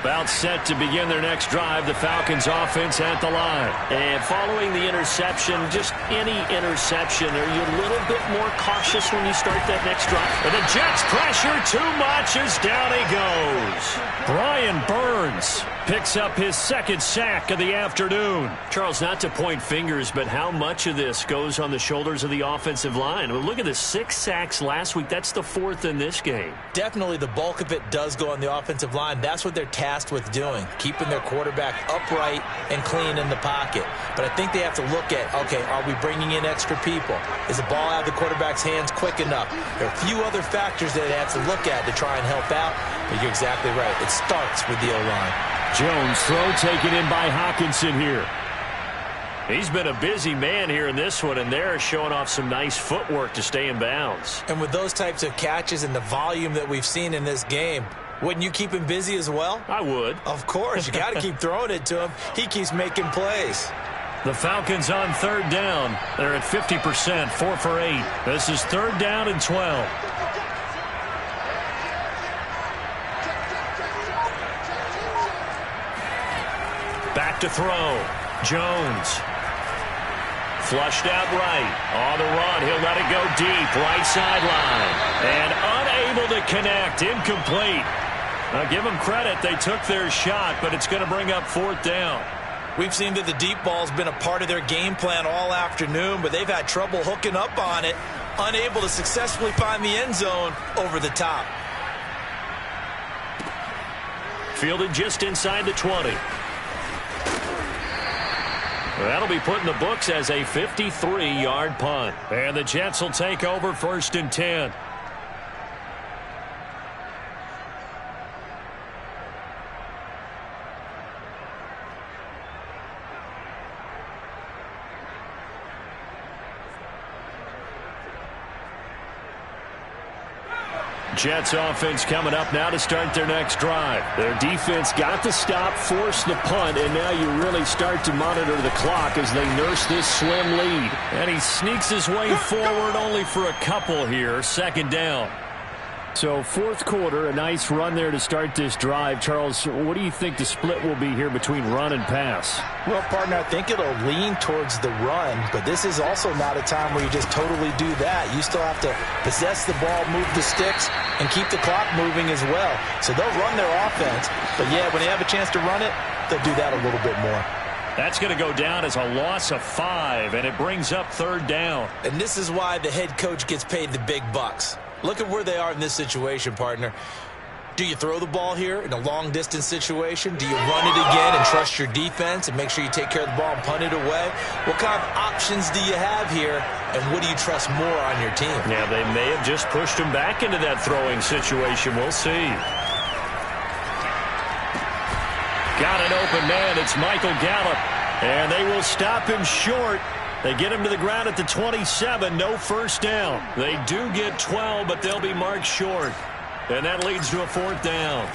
About set to begin their next drive, the Falcons offense at the line. And following the interception, just any interception, are you a little bit more cautious when you start that next drive? And the Jets pressure too much as down he goes. Brian Burns picks up his 2nd sack of the afternoon. Charles, not to point fingers, but how much of this goes on the shoulders of the offensive line? Well, look at the 6 sacks last week. That's the 4th in this game. Definitely the bulk of it does go on the offensive line. That's what they're tasked with doing, keeping their quarterback upright and clean in the pocket. But I think they have to look at, okay, are we bringing in extra people? Is the ball out of the quarterback's hands quick enough? There are a few other factors that they have to look at to try and help out. But you're exactly right. It starts with the O-line. Jones throw taken in by Hawkinson here. He's been a busy man here in this one, and they're showing off some nice footwork to stay in bounds. And with those types of catches and the volume that we've seen in this game, wouldn't you keep him busy as well? I would. Of course. You got to keep throwing it to him. He keeps making plays. The Falcons on third down. They're at 50%, 4 for 8. This is third down and 12. Back to throw. Jones. Flushed out right. On the run. He'll let it go deep. Right sideline. And unable to connect. Incomplete. Now give them credit. They took their shot, but it's going to bring up fourth down. We've seen that the deep ball's been a part of their game plan all afternoon, but they've had trouble hooking up on it. Unable to successfully find the end zone over the top. Fielded just inside the 20. That'll be put in the books as a 53-yard punt. And the Jets will take over first and 10. Jets offense coming up now to start their next drive. Their defense got the stop, forced the punt, and now you really start to monitor the clock as they nurse this slim lead. And he sneaks his way forward only for a couple here. Second down. So fourth quarter, a nice run there to start this drive. Charles, what do you think the split will be here between run and pass? Well, partner, I think it'll lean towards the run, but this is also not a time where you just totally do that. You still have to possess the ball, move the sticks, and keep the clock moving as well. So they'll run their offense, but yeah, when they have a chance to run it, they'll do that a little bit more. That's going to go down as a loss of 5, and it brings up third down. And this is why the head coach gets paid the big bucks. Look at where they are in this situation, partner. Do you throw the ball here in a long-distance situation? Do you run it again and trust your defense and make sure you take care of the ball and punt it away? What kind of options do you have here, and what do you trust more on your team? Yeah, they may have just pushed him back into that throwing situation. We'll see. Got an open man. It's Michael Gallup, and they will stop him short. They get him to the ground at the 27, no first down. They do get 12, but they'll be marked short. And that leads to a fourth down.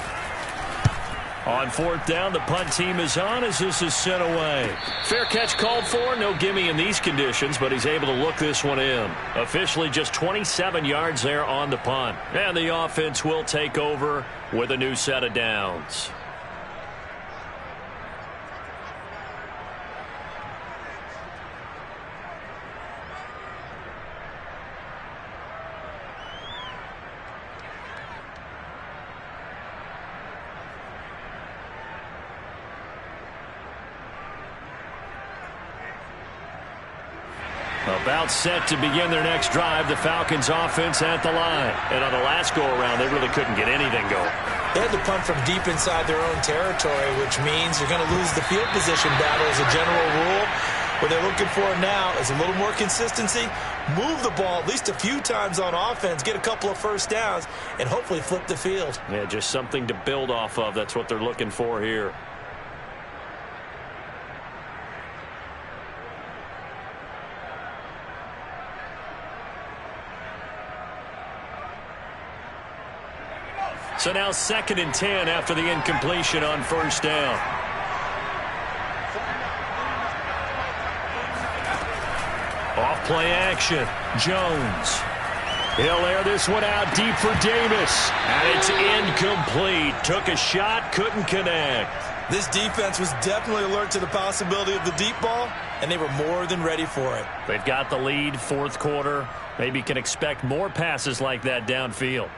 On fourth down, the punt team is on as this is sent away. Fair catch called for, no gimme in these conditions, but he's able to look this one in. Officially just 27 yards there on the punt. And the offense will take over with a new set of downs. About set to begin their next drive, the Falcons offense at the line. And on the last go-around, they really couldn't get anything going. They had to punt from deep inside their own territory, which means you're going to lose the field position battle as a general rule. What they're looking for now is a little more consistency, move the ball at least a few times on offense, get a couple of first downs, and hopefully flip the field. Yeah, just something to build off of. That's what they're looking for here. So now second and 10 after the incompletion on first down. Off play action. Jones. He'll air this one out deep for Davis. And it's incomplete. Took a shot, couldn't connect. This defense was definitely alert to the possibility of the deep ball, and they were more than ready for it. They've got the lead, fourth quarter. Maybe can expect more passes like that downfield.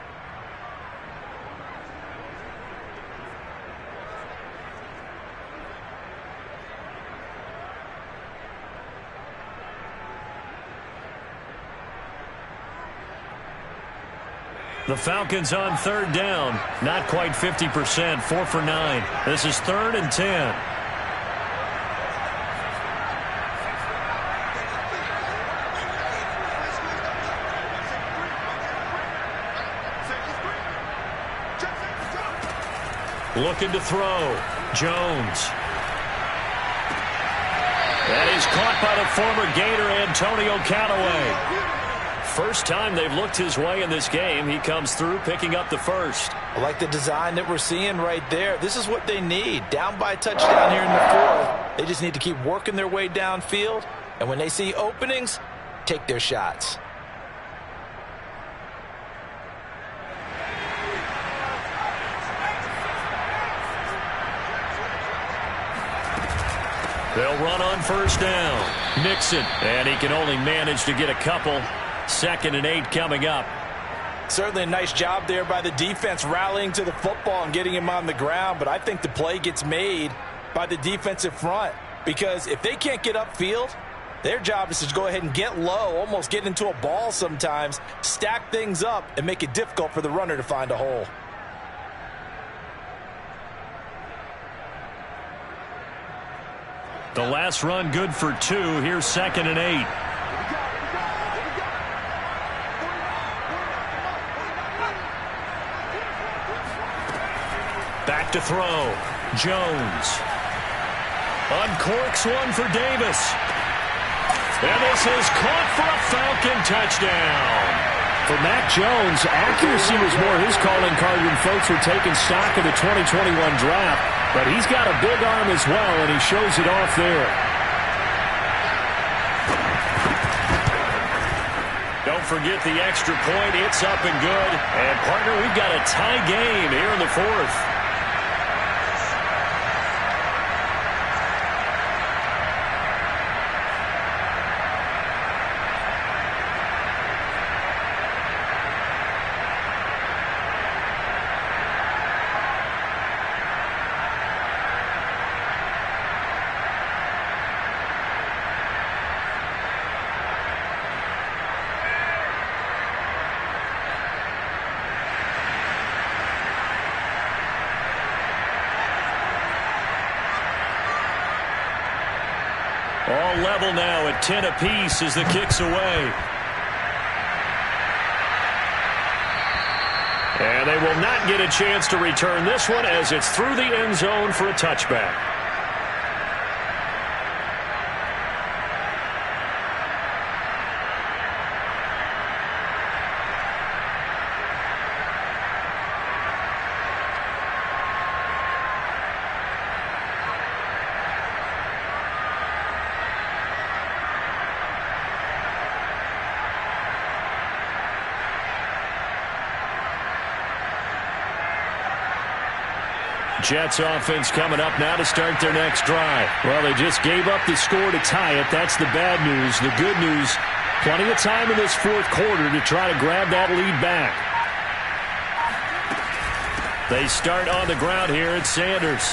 The Falcons on third down. Not quite 50%, 4 for 9. This is 3rd and 10. Looking to throw. Jones. That is caught by the former Gator, Antonio Callaway. First time they've looked his way in this game. He comes through picking up the first. I like the design that we're seeing right there. This is what they need. Down by a touchdown here in the 4th. They just need to keep working their way downfield. And when they see openings, take their shots. They'll run on first down. Nixon. And he can only manage to get a couple. 2nd and 8 coming up. Certainly a nice job there by the defense rallying to the football and getting him on the ground. But I think the play gets made by the defensive front. Because if they can't get upfield, their job is to go ahead and get low, almost get into a ball sometimes, stack things up, and make it difficult for the runner to find a hole. The last run good for 2. Here's 2nd and 8. Back to throw. Jones. Uncorks one for Davis. And this is caught for a Falcon touchdown. For Mac Jones, accuracy was more his calling card when folks were taking stock of the 2021 draft. But he's got a big arm as well, and he shows it off there. Don't forget the extra point. It's up and good. And, partner, we've got a tie game here in the 4th. All level now at 10 apiece as the kick's away. And they will not get a chance to return this one as it's through the end zone for a touchback. Jets offense coming up now to start their next drive. Well, they just gave up the score to tie it. That's the bad news. The good news, plenty of time in this 4th quarter to try to grab that lead back. They start on the ground here at Sanders.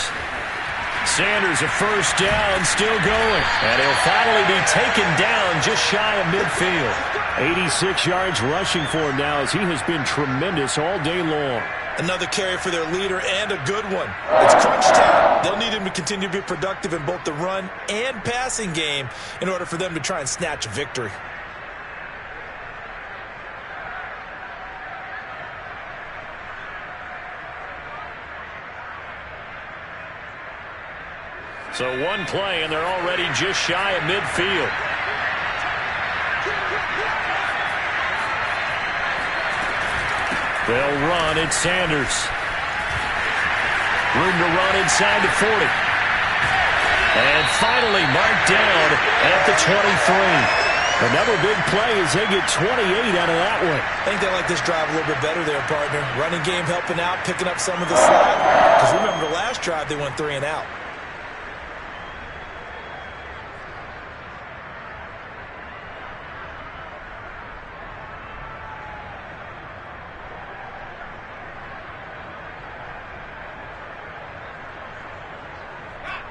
Sanders a first down, still going. And he'll finally be taken down just shy of midfield. 86 yards rushing for him now as he has been tremendous all day long. Another carry for their leader and a good one. It's crunch time. They'll need him to continue to be productive in both the run and passing game in order for them to try and snatch a victory. So one play and they're already just shy of midfield. They'll run. It's Sanders. Room to run inside the 40. And finally marked down at the 23. Another big play as they get 28 out of that one. I think they like this drive a little bit better there, partner. Running game helping out, picking up some of the slack. Because remember, the last drive they went 3 and out.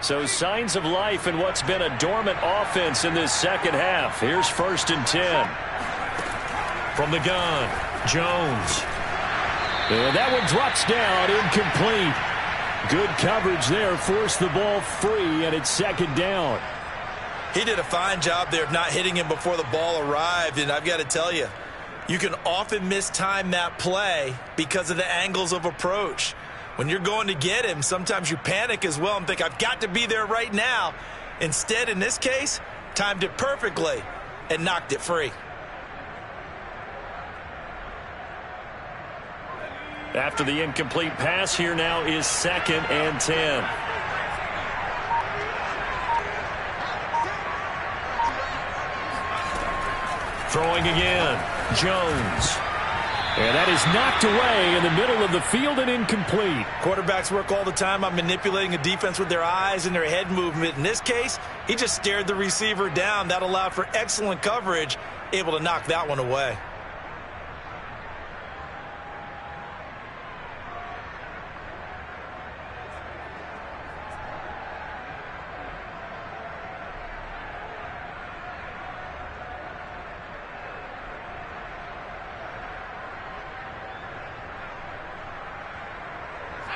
So signs of life in what's been a dormant offense in this second half. Here's 1st and 10. From the gun, Jones. And that one drops down, incomplete. Good coverage there, forced the ball free, and it's second down. He did a fine job there of not hitting him before the ball arrived, and I've got to tell you, you can often mistime that play because of the angles of approach. When you're going to get him, sometimes you panic as well and think, I've got to be there right now. Instead, in this case, timed it perfectly and knocked it free. After the incomplete pass, here now is 2nd and 10. Throwing again, Jones. And that is knocked away in the middle of the field and incomplete. Quarterbacks work all the time on manipulating a defense with their eyes and their head movement. In this case, he just stared the receiver down. That allowed for excellent coverage, able to knock that one away.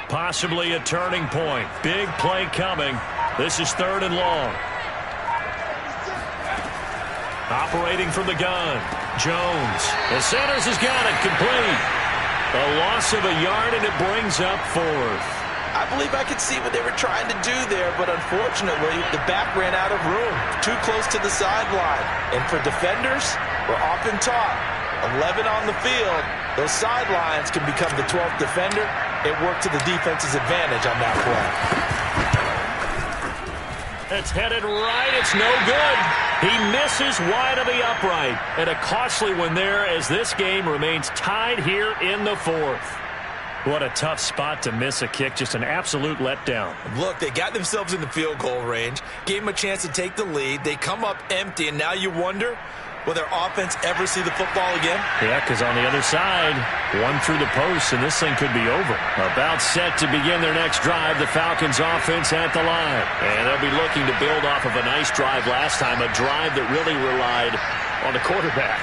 Possibly a turning point. Big play coming. This is 3rd and long. Operating from the gun. Jones. The centers has got it complete. A loss of a yard, and it brings up 4th. I believe I could see what they were trying to do there, but unfortunately, the back ran out of room. Too close to the sideline. And for defenders, we're often taught, 11 on the field, those sidelines can become the 12th defender. It worked to the defense's advantage on that play. It's headed right. It's no good. He misses wide of the upright. And a costly one there as this game remains tied here in the 4th. What a tough spot to miss a kick. Just an absolute letdown. Look, they got themselves in the field goal range, gave them a chance to take the lead. They come up empty, and now you wonder, will their offense ever see the football again? Yeah, because on the other side, one through the post, and this thing could be over. About set to begin their next drive, the Falcons offense at the line. And they'll be looking to build off of a nice drive last time, a drive that really relied on the quarterback.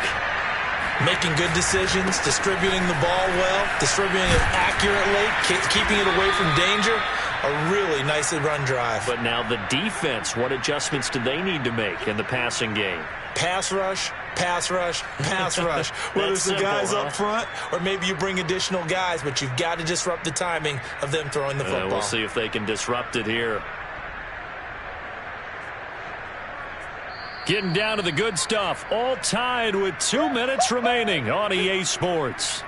Making good decisions, distributing the ball well, distributing it accurately, keeping it away from danger. A really nicely run drive. But now the defense, what adjustments do they need to make in the passing game? Pass rush, pass rush, pass rush. Whether it's the guys up front or maybe you bring additional guys, but you've got to disrupt the timing of them throwing the football. We'll see if they can disrupt it here. Getting down to the good stuff, all tied with 2 minutes remaining on EA Sports.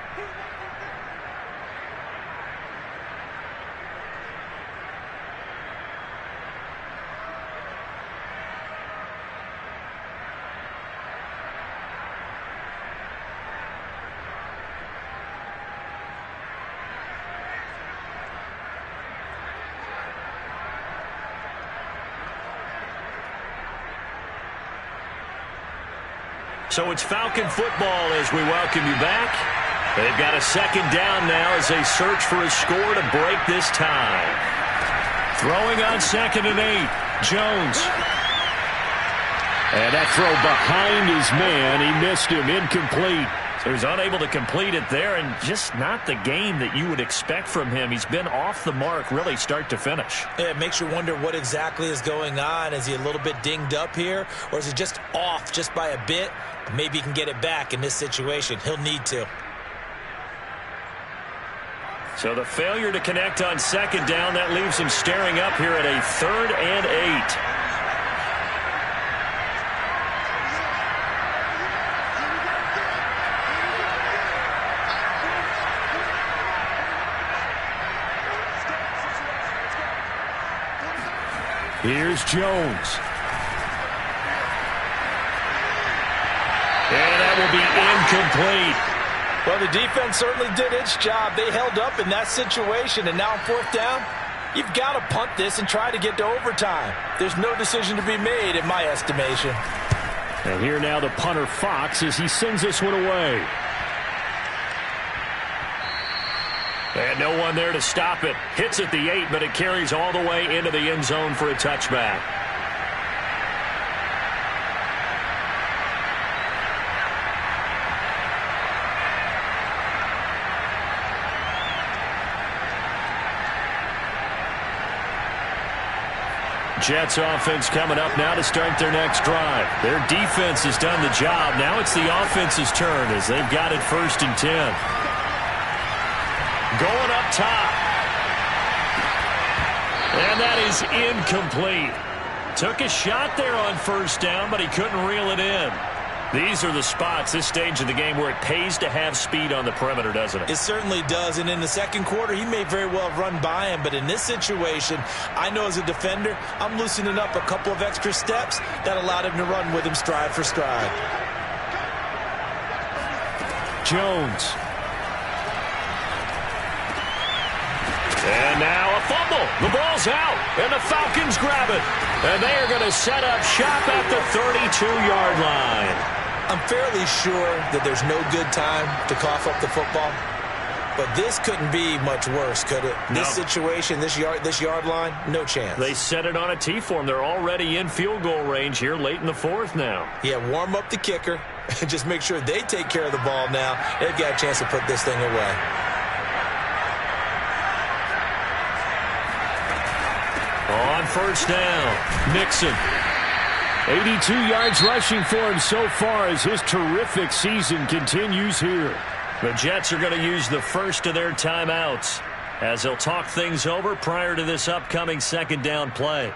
So it's Falcon football as we welcome you back. They've got a 2nd down now as they search for a score to break this tie. Throwing on 2nd and 8. Jones. And that throw behind his man. He missed him. Incomplete. So he's unable to complete it there, and just not the game that you would expect from him. He's been off the mark really start to finish. Yeah, it makes you wonder what exactly is going on. Is he a little bit dinged up here, or is he just off just by a bit? Maybe he can get it back in this situation. He'll need to. So the failure to connect on 2nd down, that leaves him staring up here at a 3rd and 8. Here's Jones. And that will be incomplete. Well, the defense certainly did its job. They held up in that situation, and now on 4th down, you've got to punt this and try to get to overtime. There's no decision to be made in my estimation. And here now the punter Fox as he sends this one away. And no one there to stop it. Hits at the 8, but it carries all the way into the end zone for a touchback. Jets offense coming up now to start their next drive. Their defense has done the job. Now it's the offense's turn as they've got it 1st and 10. Going up top. And that is incomplete. Took a shot there on 1st down, but he couldn't reel it in. These are the spots, this stage of the game, where it pays to have speed on the perimeter, doesn't it? It certainly does, and in the second quarter, he may very well run by him, but in this situation, I know as a defender, I'm loosening up a couple of extra steps that allowed him to run with him stride for stride. Jones. And now a fumble. The ball's out, and the Falcons grab it. And they are going to set up shop at the 32-yard line. I'm fairly sure that there's no good time to cough up the football, but this couldn't be much worse, could it? No. This situation, this yard line, no chance. They set it on a T-form. They're already in field goal range here late in the 4th now. Yeah, warm up the kicker and just make sure they take care of the ball now. They've got a chance to put this thing away. On 1st down, Mixon. 82 yards rushing for him so far as his terrific season continues here. The Jets are going to use the first of their timeouts as they'll talk things over prior to this upcoming 2nd down play.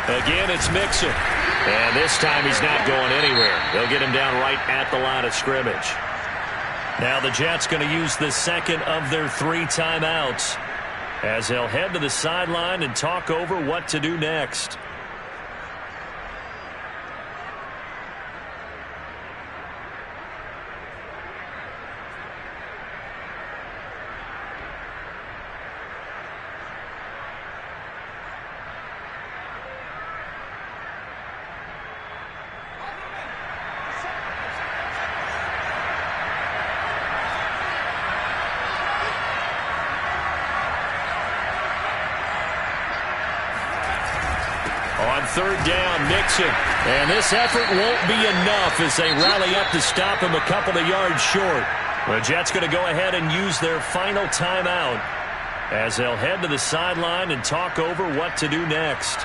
Again, it's Mixon. And this time he's not going anywhere. They'll get him down right at the line of scrimmage. Now the Jets going to use the second of their 3 timeouts as they'll head to the sideline and talk over what to do next. On 3rd down, Mixon. And this effort won't be enough as they rally up to stop him a couple of yards short. The Jets going to go ahead and use their final timeout as they'll head to the sideline and talk over what to do next.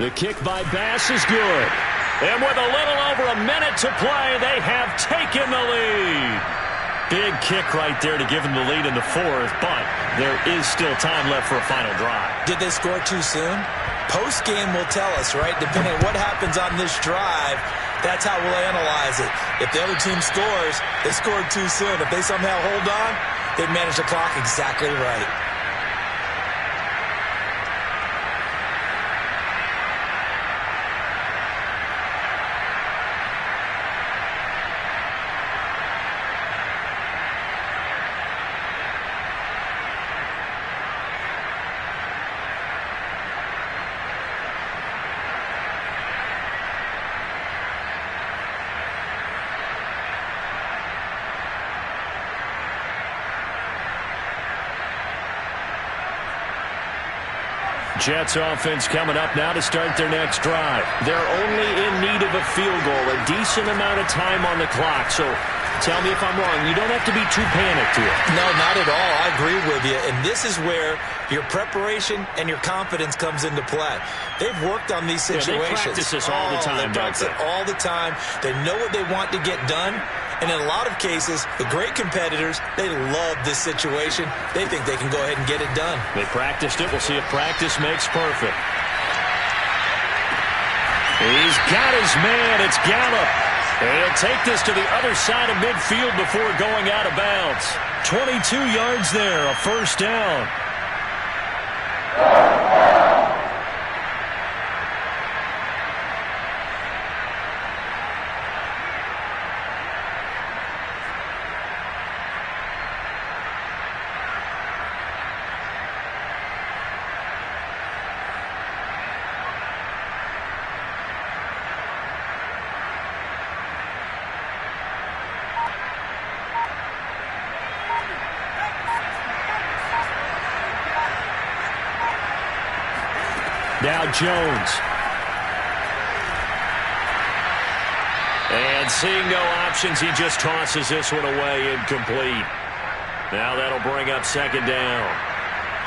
The kick by Bass is good. And with a little over a minute to play, they have taken the lead. Big kick right there to give them the lead in the 4th, but there is still time left for a final drive. Did they score too soon? Post-game will tell us, right? Depending on what happens on this drive, that's how we'll analyze it. If the other team scores, they scored too soon. If they somehow hold on, they manage the clock exactly right. Jets offense coming up now to start their next drive. They're only in need of a field goal, a decent amount of time on the clock. So tell me if I'm wrong. You don't have to be too panicked here. No, not at all. I agree with you. And this is where your preparation and your confidence comes into play. They've worked on these situations. They practice this all the time, they practice it all the time. They know what they want to get done. And in a lot of cases, the great competitors, they love this situation. They think they can go ahead and get it done. They practiced it. We'll see if practice makes perfect. He's got his man. It's Gallup. And he'll take this to the other side of midfield before going out of bounds. 22 yards there, a 1st down. Jones. And seeing no options, he just tosses this one away, incomplete. Now that'll bring up second down.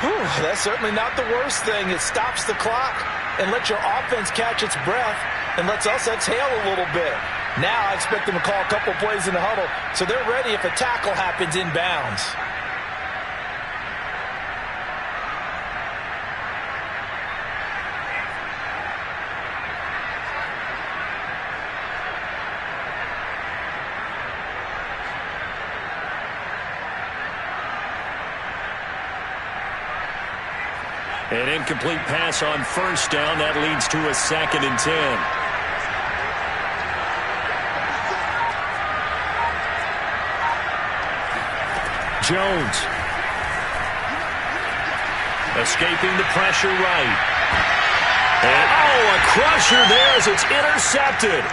Whew, that's certainly not the worst thing. It stops the clock and lets your offense catch its breath and lets us exhale a little bit. Now I expect them to call a couple plays in the huddle so they're ready if a tackle happens inbounds. An incomplete pass on first down. That leads to a 2nd and 10. Jones. Escaping the pressure right. And, a crusher there as it's intercepted.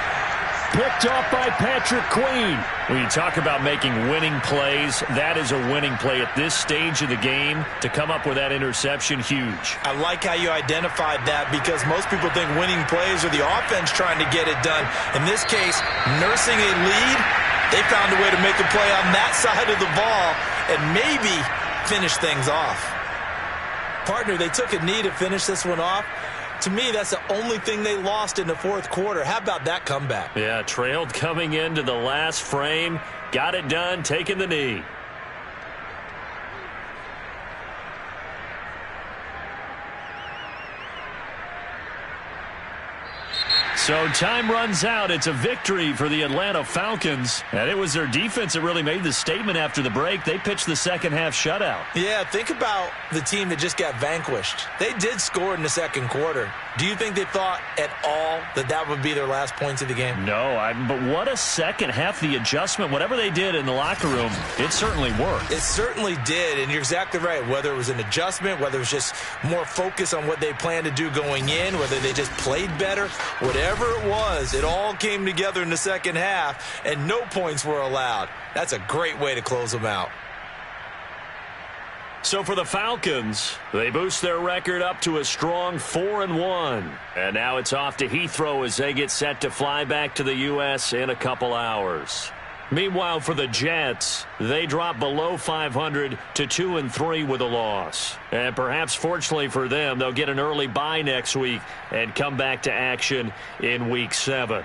Picked off by Patrick Queen. When you talk about making winning plays, that is a winning play at this stage of the game. To come up with that interception, huge. I like how you identified that because most people think winning plays are the offense trying to get it done. In this case, nursing a lead, they found a way to make a play on that side of the ball and maybe finish things off. Partner, they took a knee to finish this one off. To me, that's the only thing they lost in the fourth quarter. How about that comeback? Yeah, trailed coming into the last frame. Got it done, taking the knee. So time runs out. It's a victory for the Atlanta Falcons. And it was their defense that really made the statement after the break. They pitched the second half shutout. Yeah, think about the team that just got vanquished. They did score in the second quarter. Do you think they thought at all that that would be their last points of the game? No, but what a second half. The adjustment, whatever they did in the locker room, it certainly worked. It certainly did, and you're exactly right. Whether it was an adjustment, whether it was just more focus on what they planned to do going in, whether they just played better, whatever it was, it all came together in the second half, and no points were allowed. That's a great way to close them out. So for the Falcons, they boost their record up to a strong 4-1. And now it's off to Heathrow as they get set to fly back to the U.S. in a couple hours. Meanwhile, for the Jets, they drop below 500 to 2-3 with a loss. And perhaps fortunately for them, they'll get an early bye next week and come back to action in Week 7.